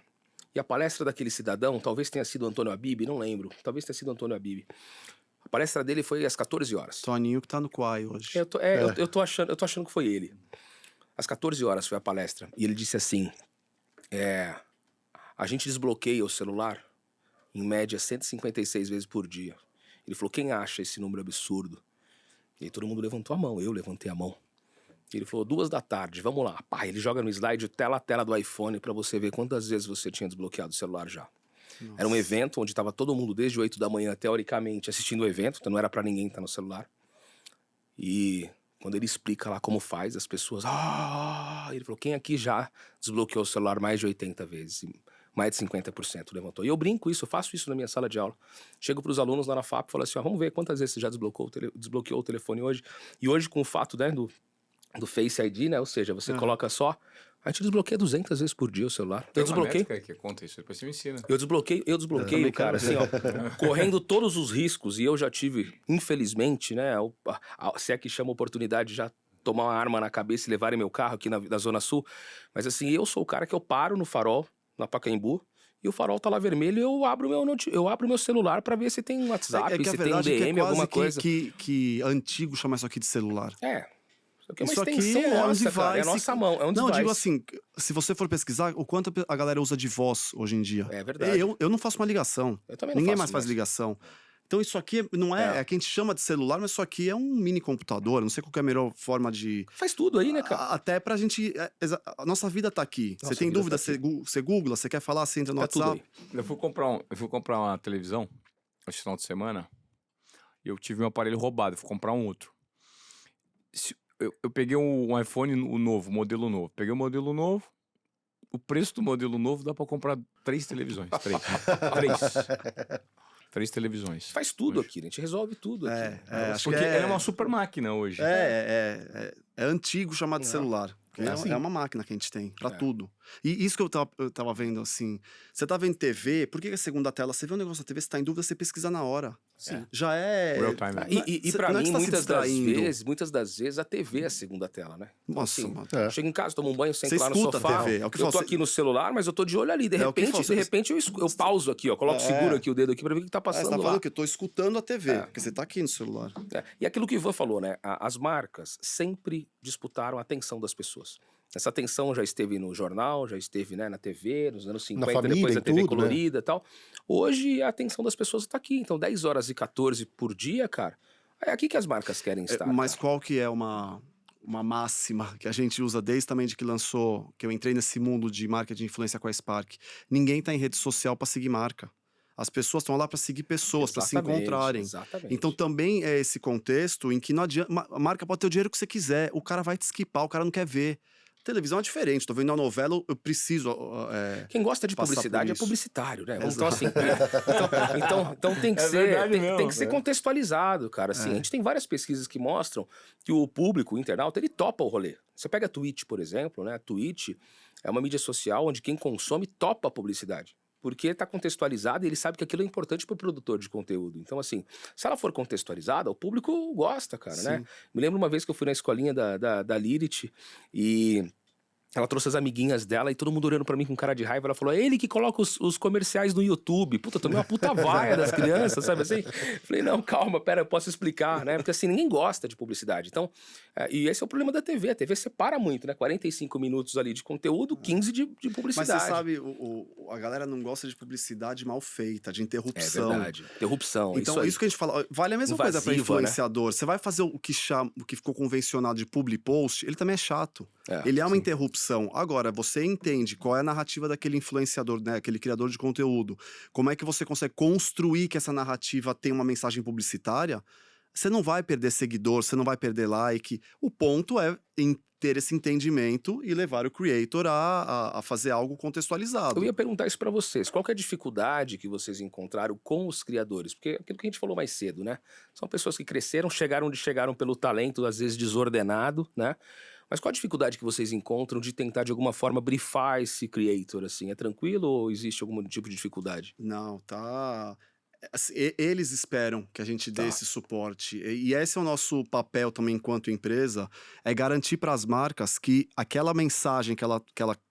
E a palestra daquele cidadão, talvez tenha sido Antônio Habib, não lembro. Talvez tenha sido Antônio Habib. A palestra dele foi às 14 horas. Toninho que tá no Quai hoje. Eu tô achando que foi ele. Às 14 horas foi a palestra. E ele disse assim: a gente desbloqueia o celular em média 156 vezes por dia. Ele falou: quem acha esse número absurdo? E aí todo mundo levantou a mão, eu levantei a mão. Ele falou, 2 da tarde, vamos lá. Pá, ele joga no slide tela a tela do iPhone pra você ver quantas vezes você tinha desbloqueado o celular já. Era um Nossa. evento onde tava todo mundo desde 8 da manhã, teoricamente, assistindo o evento, então não era pra ninguém estar no celular. E quando ele explica lá como faz, as pessoas... Ele falou, quem aqui já desbloqueou o celular mais de 80 vezes? E mais de 50% levantou. E eu brinco isso, eu faço isso na minha sala de aula. Chego pros alunos lá na FAP e falo assim, ó, vamos ver quantas vezes você já desbloqueou o telefone hoje. E hoje, com o fato, né, do Face ID, né? Ou seja, você coloca só... A gente desbloqueia 200 vezes por dia o celular. Tem Eu uma desbloqueio... métrica que conta isso, depois você me ensina. Eu desbloqueio, cara, assim, ó, correndo todos os riscos. E eu já tive, infelizmente, né, se é que chama oportunidade, já tomar uma arma na cabeça e levarem meu carro aqui na Zona Sul. Mas assim, eu sou o cara que eu paro no farol, na Pacaembu, e o farol tá lá vermelho e eu abro meu celular pra ver se tem um WhatsApp, É que a se tem um verdade é que é DM, alguma quase coisa. que antigo chamar isso aqui de celular. Isso aqui é uma Isso aqui extensão é um nossa, cara, é a device nossa mão, é um Não, eu device. digo assim, se você for pesquisar, o quanto a galera usa de voz hoje em dia. É verdade. Eu não faço uma ligação. Eu também não Ninguém faço mais faz ligação. Então isso aqui não é que a gente chama de celular, mas isso aqui é um mini computador. Não sei qual que é a melhor forma de... Faz tudo aí, né, cara? Até pra gente... A nossa vida tá aqui. Nossa Você tem vida dúvida, tá aqui. você googla, você quer falar, você entra no Tá tudo WhatsApp. aí. Eu fui comprar uma televisão esse final de semana e eu tive um aparelho roubado, eu fui comprar um outro. Eu peguei um iPhone novo, modelo novo. Peguei o modelo novo, o preço do modelo novo dá pra comprar 3 televisões. 3 televisões. Faz tudo hoje. aqui, a gente resolve tudo aqui. Acho que Porque ela é uma super máquina hoje. É antigo chamar de Não. celular. É assim. É uma máquina que a gente tem, pra É. tudo. E isso que eu tava vendo, assim... Você tá vendo TV, por que a segunda tela? Você vê um negócio na TV, você tá em dúvida, você pesquisa na hora. Sim. Já é... Real time. E pra não é que mim, você tá se muitas das vezes, a TV é a segunda tela, né? Então, Nossa, assim, mano. É. chego em casa, tomo um banho, sento Você lá no escuta a sofá. TV, é o que eu tô fala, aqui no celular, mas eu tô de olho ali. De É o que fala, repente eu pauso aqui, ó. Coloco seguro aqui o dedo aqui pra ver o que tá Você passando tá lá. falando que eu tô escutando a TV, porque você tá aqui no celular. E aquilo que o Ivan falou, né? As marcas sempre disputaram a atenção das pessoas. Essa atenção já esteve no jornal, já esteve, né, na TV, nos anos 50, família, depois em a TV tudo, né? colorida e tal. Hoje a atenção das pessoas tá aqui. Então 10 horas e 14 por dia, cara, é aqui que as marcas querem estar. Mas cara. qual que é uma máxima que a gente usa desde também de que lançou, que eu entrei nesse mundo de marketing de influência com a Spark? Ninguém tá em rede social para seguir marca. As pessoas estão lá para seguir pessoas, para se Exatamente, encontrarem. Exatamente. Então também é esse contexto em que não adianta. A marca pode ter o dinheiro que você quiser, o cara vai te skipar, o cara não quer ver. Televisão é diferente, tô vendo uma novela, eu preciso. Quem gosta de passar por publicidade é isso. publicitário, né? Então, Exato. assim, então tem que É ser, verdade tem que ser mesmo. contextualizado, cara. Assim, a gente tem várias pesquisas que mostram que o público, o internauta, ele topa o rolê. Você pega a Twitch, por exemplo, né? A Twitch é uma mídia social onde quem consome topa a publicidade. Porque está contextualizado e ele sabe que aquilo é importante para o produtor de conteúdo. Então, assim, se ela for contextualizada, o público gosta, cara, né? Sim. Me lembro uma vez que eu fui na escolinha da Lilith e ela trouxe as amiguinhas dela e todo mundo olhando pra mim com cara de raiva. Ela falou, é ele que coloca os comerciais no YouTube. Puta, eu tomei uma puta vaia das crianças, sabe assim? Falei, não, calma, pera, eu posso explicar, né? Porque assim, ninguém gosta de publicidade. Então, e esse é o problema da TV. A TV separa muito, né? 45 minutos ali de conteúdo, 15 de Mas publicidade. você sabe, a galera não gosta de publicidade mal feita, de É interrupção. verdade. Interrupção, Então, isso que a gente fala, vale a mesma coisa para Invasiva, né? influenciador. Você vai fazer o que ficou convencionado de public post, ele também é chato. Ele é uma interrupção. Agora, você entende qual é a narrativa daquele influenciador, né? Aquele criador de conteúdo. Como é que você consegue construir que essa narrativa tem uma mensagem publicitária? Você não vai perder seguidor, você não vai perder like. O ponto é ter esse entendimento e levar o creator a fazer algo contextualizado. Eu ia perguntar isso pra vocês. Qual que é a dificuldade que vocês encontraram com os criadores? Porque aquilo que a gente falou mais cedo, né? São pessoas que cresceram, chegaram onde chegaram pelo talento, às vezes desordenado, né? Mas qual a dificuldade que vocês encontram de tentar, de alguma forma, brifar esse creator, assim? É tranquilo ou existe algum tipo de dificuldade? Não, tá... Assim, eles esperam que a gente dê Tá. esse suporte. E esse é o nosso papel também enquanto empresa, é garantir para as marcas que aquela mensagem que ela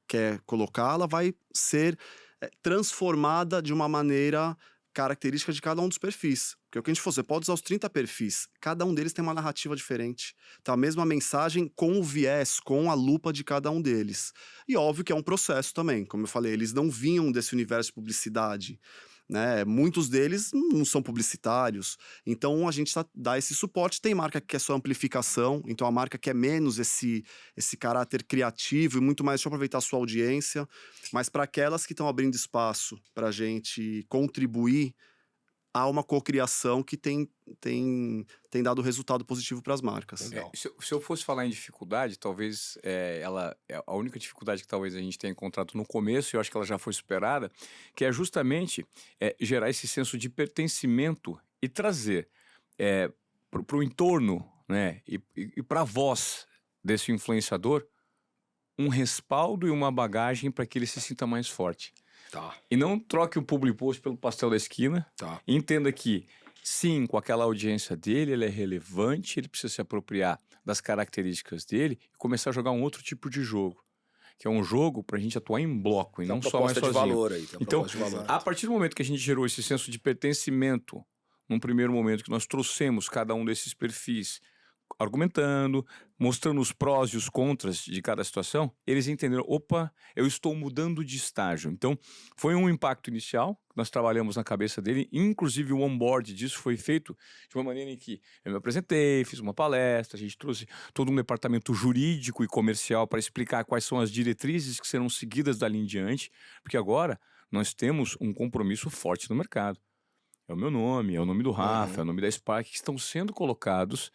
quer colocar, ela vai ser transformada de uma maneira característica de cada um dos perfis. Porque o que a gente for, você pode usar os 30 perfis, cada um deles tem uma narrativa diferente. Então a mesma mensagem com o viés, com a lupa de cada um deles. E óbvio que é um processo também, como eu falei, eles não vinham desse universo de publicidade. né? Muitos deles não são publicitários. Então a gente dá esse suporte. Tem marca que quer só amplificação, então a marca quer menos esse caráter criativo e muito mais deixa eu aproveitar a sua audiência. Mas para aquelas que estão abrindo espaço para a gente contribuir, há uma cocriação que tem dado resultado positivo para as marcas. Legal. Se eu fosse falar em dificuldade, talvez a única dificuldade que talvez a gente tenha encontrado no começo, e eu acho que ela já foi superada, que é justamente gerar esse senso de pertencimento e trazer para o entorno, né, e para a voz desse influenciador um respaldo e uma bagagem para que ele se sinta mais forte. Tá, E não troque o public post pelo pastel da esquina. tá. E entenda que, sim, com aquela audiência dele, ele é relevante, ele precisa se apropriar das características dele e começar a jogar um outro tipo de jogo. Que é um jogo para a gente atuar em bloco e Tem não uma só mais proposta de sozinho. valor aí. Tem uma Então, proposta de valor. a partir do momento que a gente gerou esse senso de pertencimento, num primeiro momento que nós trouxemos cada um desses perfis, argumentando, mostrando os prós e os contras de cada situação, eles entenderam, opa, eu estou mudando de estágio. Então, foi um impacto inicial, nós trabalhamos na cabeça dele, inclusive o onboard disso foi feito de uma maneira em que eu me apresentei, fiz uma palestra, a gente trouxe todo um departamento jurídico e comercial para explicar quais são as diretrizes que serão seguidas dali em diante, porque agora nós temos um compromisso forte no mercado. É o meu nome, é o nome do Rafa, é o nome da Spark, que estão sendo colocados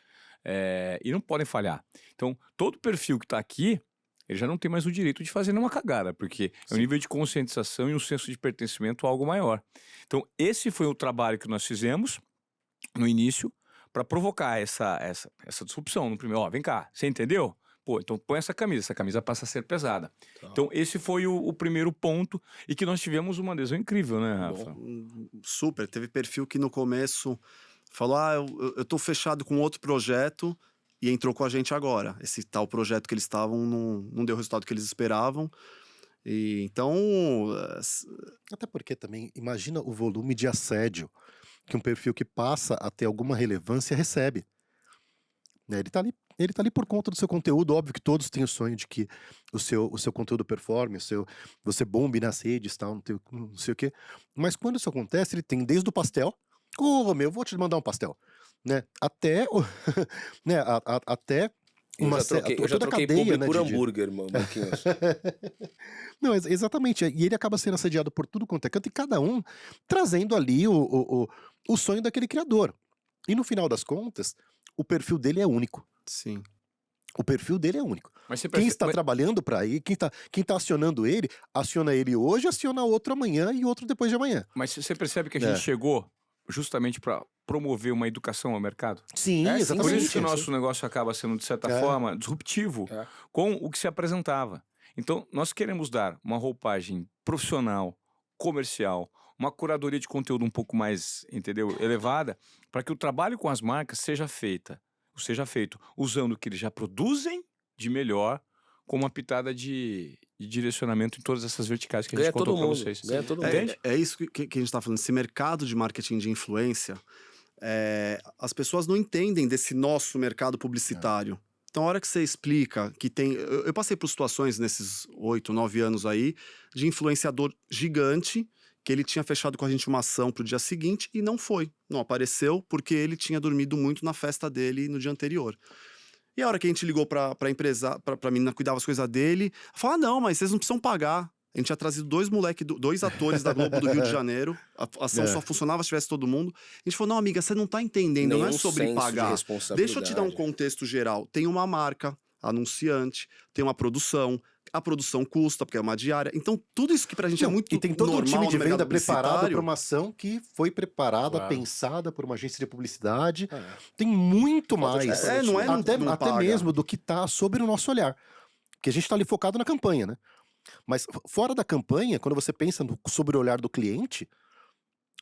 e não podem falhar. Então, todo perfil que está aqui, ele já não tem mais o direito de fazer nenhuma cagada, porque é um nível de conscientização e um senso de pertencimento algo maior. Então, esse foi o trabalho que nós fizemos no início para provocar essa disrupção. No primeiro, vem cá, você entendeu? Pô, então põe essa camisa passa a ser pesada. Tá. Então, esse foi o primeiro ponto e que nós tivemos uma adesão incrível, né, Rafa? Super. Teve perfil que no começo falou, eu tô fechado com outro projeto e entrou com a gente agora. Esse tal projeto que eles estavam não deu o resultado que eles esperavam. E então... Até porque também, imagina o volume de assédio que um perfil que passa a ter alguma relevância recebe. Né, ele tá ali por conta do seu conteúdo. Óbvio que todos têm o sonho de que o seu conteúdo performe, você bombe nas redes, tal, não sei o quê. Mas quando isso acontece, ele tem desde o pastel, eu vou te mandar um pastel, né? Até, né, até Eu já toda a troquei cadeia, publi né, por de- hambúrguer, Marquinhos. Não, exatamente. E ele acaba sendo assediado por tudo quanto é canto, e cada um trazendo ali o sonho daquele criador. E no final das contas, o perfil dele é único. Sim. O perfil dele é único. Mas você Quem está trabalhando para ele, quem tá acionando ele, aciona ele hoje, aciona outro amanhã e outro depois de amanhã. Mas você percebe que a É. gente chegou justamente para promover uma educação ao mercado? Sim, É, sim, exatamente. Por isso que o sim. nosso negócio acaba sendo, de certa É. forma, disruptivo É. com o que se apresentava. Então, nós queremos dar uma roupagem profissional, comercial, uma curadoria de conteúdo um pouco mais, entendeu, elevada, para que o trabalho com as marcas seja feito usando o que eles já produzem de melhor, com uma pitada de direcionamento em todas essas verticais que a gente Ganha contou todo para mundo. vocês. Ganha todo mundo. Entende? É isso que a gente está falando. Esse mercado de marketing de influência, as pessoas não entendem desse nosso mercado publicitário. Então, a hora que você explica que tem... Eu passei por situações nesses 8, 9 anos aí, de influenciador gigante, que ele tinha fechado com a gente uma ação pro dia seguinte e não foi. Não apareceu porque ele tinha dormido muito na festa dele no dia anterior. E a hora que a gente ligou pra empresa, pra menina cuidar das coisas dele, falou, não, mas vocês não precisam pagar. A gente tinha trazido dois atores da Globo do Rio de Janeiro. A ação só funcionava se tivesse todo mundo. A gente falou, não, amiga, você não tá entendendo, não é Nenhum sobre senso de pagar. responsabilidade. Deixa eu te dar um contexto geral. Tem uma marca, anunciante, tem uma produção, a produção custa, porque é uma diária. Então, tudo isso que pra gente é Não, muito e tem todo um normal time no de mercado venda preparado publicitário. para uma ação que foi preparada, Claro. pensada por uma agência de publicidade. É. Tem muito Falta de mais. responsabilidade. não é, não- até não até paga. mesmo do que tá sobre o nosso olhar. Porque a gente tá ali focado na campanha, né? Mas fora da campanha, quando você pensa sobre o olhar do cliente,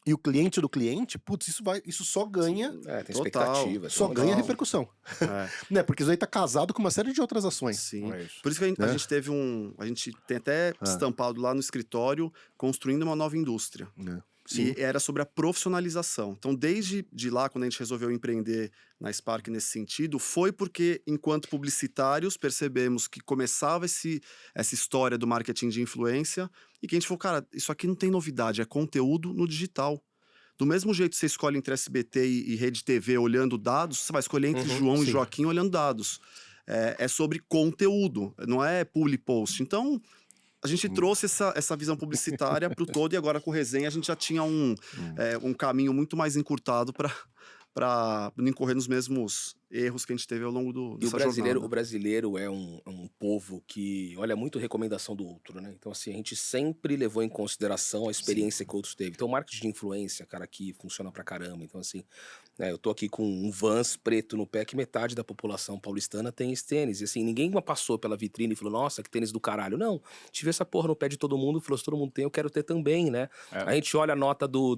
e o cliente do cliente, putz, isso só ganha, Tem Total. expectativa. só tem- ganha Total. repercussão. É, Né? Porque isso aí tá casado com uma série de outras ações. sim. É isso. Por isso que a Né? gente teve a gente tem até estampado lá no escritório, construindo uma nova indústria. Né? Sim. E era sobre a profissionalização. Então, desde de lá, quando a gente resolveu empreender na Spark nesse sentido, foi porque, enquanto publicitários, percebemos que começava essa história do marketing de influência e que a gente falou, cara, isso aqui não tem novidade, é conteúdo no digital. Do mesmo jeito que você escolhe entre SBT e Rede TV olhando dados, você vai escolher entre João e sim. Joaquim olhando dados. É sobre conteúdo, não é public post. Então, a gente trouxe essa visão publicitária para o todo e agora com o Resenha a gente já tinha um caminho muito mais encurtado para não incorrer nos mesmos erros que a gente teve ao longo E o dessa brasileiro, jornada. o brasileiro é um povo que olha muito recomendação do outro, né? Então, assim, a gente sempre levou em consideração a experiência que outros teve. Então, o marketing de influência, cara, aqui funciona pra caramba. Então, assim, né, eu tô aqui com um Vans preto no pé que metade da população paulistana tem esse tênis. E, assim, ninguém passou pela vitrine e falou, nossa, que tênis do caralho. Não, tive essa porra no pé de todo mundo e falou, se todo mundo tem, eu quero ter também, né? É. A gente olha a nota do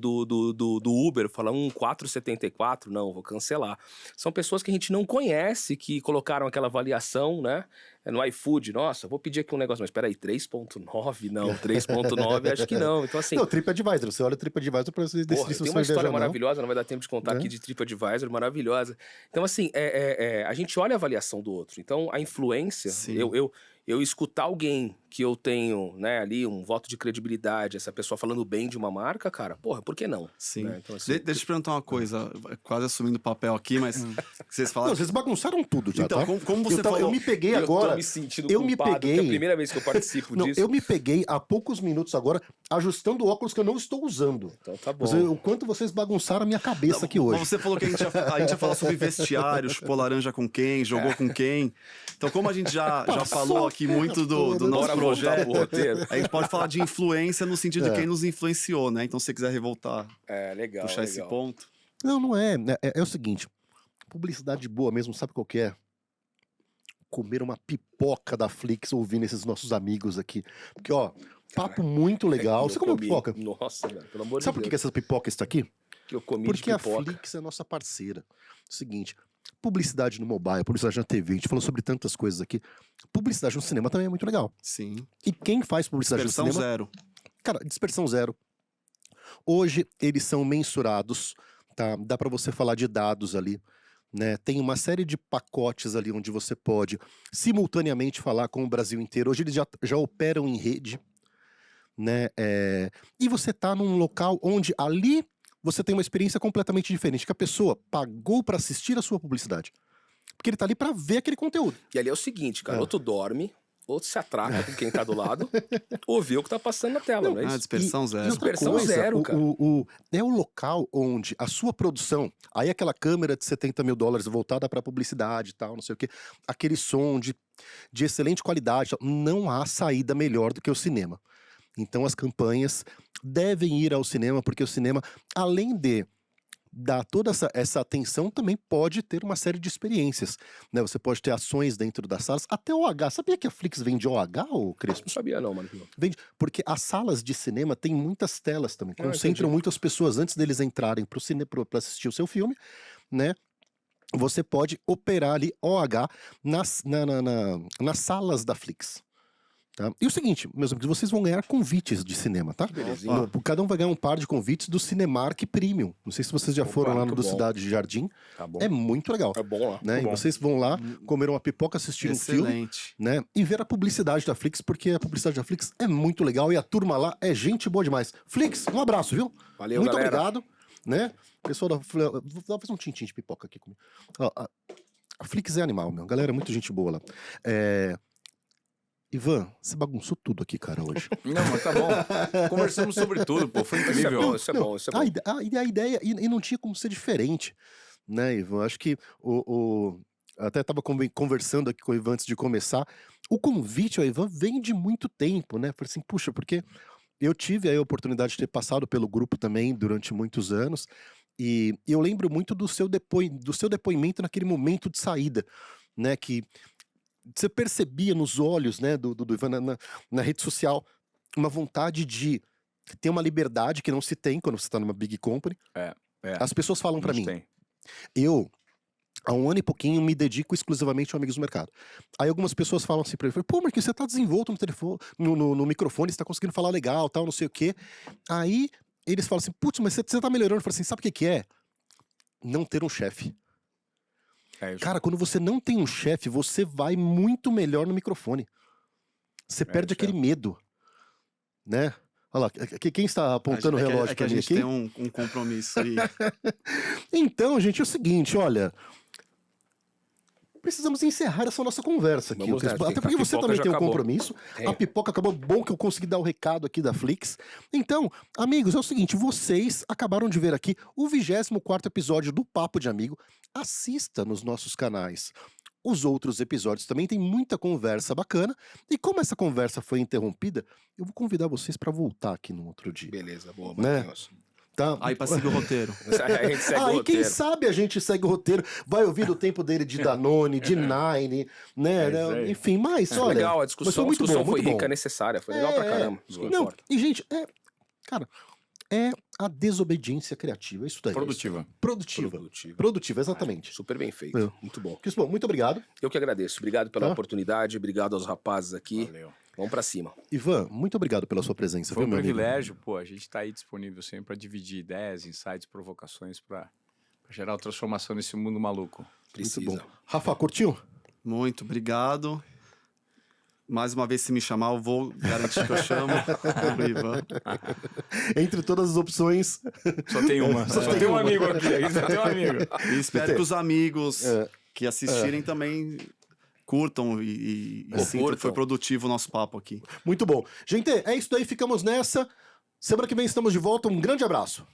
Uber, fala 4,74, não, vou cancelar. São pessoas que a gente não conhece, que colocaram aquela avaliação, né? No iFood, nossa, vou pedir aqui um negócio, mas peraí, 3.9? Não, 3.9 acho que não. Então, assim, Não, TripAdvisor, você olha o TripAdvisor pra você decidir porra, se tem você uma vai história viajar ou não. maravilhosa, não vai dar tempo de contar Né? aqui de TripAdvisor, maravilhosa. Então, assim, a gente olha a avaliação do outro. Então, a influência, Sim. eu escutar alguém que eu tenho, né, ali, um voto de credibilidade, essa pessoa falando bem de uma marca, cara, porra, por que não? Sim. Né? Então, assim, Deixa eu te perguntar uma coisa, quase assumindo o papel aqui, mas vocês Não, falaram... vocês bagunçaram tudo já, Então, tá? como você eu falou... me peguei eu agora... tô me sentindo eu me culpado, porque é a peguei- primeira vez que eu participo Não, disso. eu me peguei há poucos minutos agora ajustando o óculos que eu não estou usando. Então tá bom. O quanto vocês bagunçaram a minha cabeça aqui hoje. Mas você falou que a gente ia falar sobre vestiário, chupou laranja com quem, jogou com quem. Então, como a gente já falou aqui muito do nosso Bora voltar projeto, pro roteiro. a gente pode falar de influência no sentido É. de quem nos influenciou, né? Então, se você quiser revoltar, É, legal, puxar esse legal. ponto. Não, não é. É o seguinte, publicidade boa mesmo, sabe qual que é? Comer uma pipoca da Flix ouvindo esses nossos amigos aqui. Porque, ó, papo muito legal. Eu Você comeu comi. pipoca? Nossa, velho, pelo amor Sabe de por que Deus. essa pipoca está aqui? Que eu comi Porque de a pipoca. Flix é nossa parceira. Seguinte, publicidade no mobile, publicidade na TV, a gente falou sobre tantas coisas aqui. Publicidade no cinema também é muito legal. Sim. E quem faz publicidade Dispersão no cinema... zero. Cara, dispersão zero. Hoje eles são mensurados, tá? Dá pra você falar de dados ali, né? Tem uma série de pacotes ali onde você pode simultaneamente falar com o Brasil inteiro. Hoje eles já operam em rede, né? E você tá num local onde ali você tem uma experiência completamente diferente, que a pessoa pagou pra assistir a sua publicidade. Porque ele tá ali pra ver aquele conteúdo. E ali é o seguinte, cara, É. ou tu dorme, ou tu se atraca com quem tá do lado, ou vê o que tá passando na tela, não é Ah, isso? dispersão E zero. outra Dispersão coisa, zero, cara. é o local onde a sua produção, aí aquela câmera de $70 mil voltada pra publicidade e tal, não sei o quê, aquele som de excelente qualidade, tal, não há saída melhor do que o cinema. Então as campanhas devem ir ao cinema, porque o cinema, além de dar toda essa atenção, também pode ter uma série de experiências, né? Você pode ter ações dentro das salas, até OH. Sabia que a Flix vende OH, ô Crespo? Não sabia não, mano. Vende, porque as salas de cinema têm muitas telas também, Ah, concentram entendi. muitas pessoas antes deles entrarem pro cinema para assistir o seu filme, né? Você pode operar ali OH nas salas da Flix. Tá? E o seguinte, meus amigos, vocês vão ganhar convites de cinema, tá? belezinha. Cada um vai ganhar um par de convites do Cinemark Premium. Não sei se vocês já Opa, foram lá no muito do bom. Cidade de Jardim. Tá bom. É muito legal. É bom lá. Né? E bom. vocês vão lá comer uma pipoca, assistir um filme, Excelente. né? E ver a publicidade da Flix, porque a publicidade da Flix é muito legal e a turma lá é gente boa demais. Flix, um abraço, viu? Valeu, Muito galera. obrigado, né? Pessoal da vou fazer um tintim de pipoca aqui comigo. Ó, a Flix é animal, meu. Galera, é muito gente boa lá. Ivan, você bagunçou tudo aqui, cara, hoje. Não, mas tá bom. Conversamos sobre tudo, pô. Foi Isso é incrível. bom, isso é bom, isso é bom. A ideia, e não tinha como ser diferente, né, Ivan? Acho que até estava conversando aqui com o Ivan antes de começar. O convite ao Ivan vem de muito tempo, né? Falei assim, puxa, porque eu tive aí a oportunidade de ter passado pelo grupo também durante muitos anos, e eu lembro muito do seu depoimento naquele momento de saída, né? Que você percebia nos olhos, né, do Ivan na rede social uma vontade de ter uma liberdade que não se tem quando você está numa big company. É. As pessoas falam pra Não mim, tem. eu, há um ano e pouquinho, me dedico exclusivamente ao Amigos do Mercado. Aí algumas pessoas falam assim pra ele, pô, Marquinhos, você tá desenvolto no telefone, no microfone, você tá conseguindo falar legal, tal, não sei o quê. Aí eles falam assim, putz, mas você tá melhorando. Eu falo assim, sabe o que que é? Não ter um chefe. É, Cara, quando você não tem um chefe, você vai muito melhor no microfone. Você perde aquele medo, né? Olha lá, quem está apontando o relógio É que pra a mim gente aqui? tem um compromisso aí. Então, gente, é o seguinte, olha... Precisamos encerrar essa nossa conversa aqui. Vamos nessa, Até a porque você pipoca também já tem um acabou. compromisso. Tenho. A pipoca acabou. Bom que eu consegui dar o recado aqui da Flix. Então, amigos, é o seguinte. Vocês acabaram de ver aqui o 24º episódio do Papo de Amigo. Assista nos nossos canais os outros episódios. Também tem muita conversa bacana. E como essa conversa foi interrompida, eu vou convidar vocês para voltar aqui no outro dia. Beleza, boa, Né? Matheus. Tá? Aí pra seguir o roteiro. A gente segue o Aí, quem roteiro. sabe a gente segue o roteiro, vai ouvir do tempo dele de Danone, de Nine, né? isso aí. Enfim, mas olha. Legal, a mas discussão, foi muito bom, foi muito rica, bom. necessária. Foi legal pra caramba. Isso que Não, importa. e gente, cara, é a desobediência criativa, é isso daí. Produtiva. Produtiva. Produtivo. Produtiva, exatamente. Super bem feito. É. Muito bom. Crispo, muito obrigado. Eu que agradeço. Obrigado pela Tá. oportunidade. Obrigado aos rapazes aqui. Valeu. Vamos pra cima. Ivan, muito obrigado pela sua presença, Foi viu, um meu amigo? privilégio, pô. A gente tá aí disponível sempre para dividir ideias, insights, provocações para gerar uma transformação nesse mundo maluco. Precisa. Muito bom. Rafa, curtiu? Muito obrigado. Mais uma vez, se me chamar, eu vou garantir que eu chamo o Ivan. Entre todas as opções. Só tem uma. Só tem um amigo aqui. Aí só tem um amigo. E espero que os amigos É. que assistirem também curtam e sintam que foi Curtam. produtivo o nosso papo aqui. Muito bom. Gente, é isso daí, ficamos nessa. Semana que vem estamos de volta. Um grande abraço.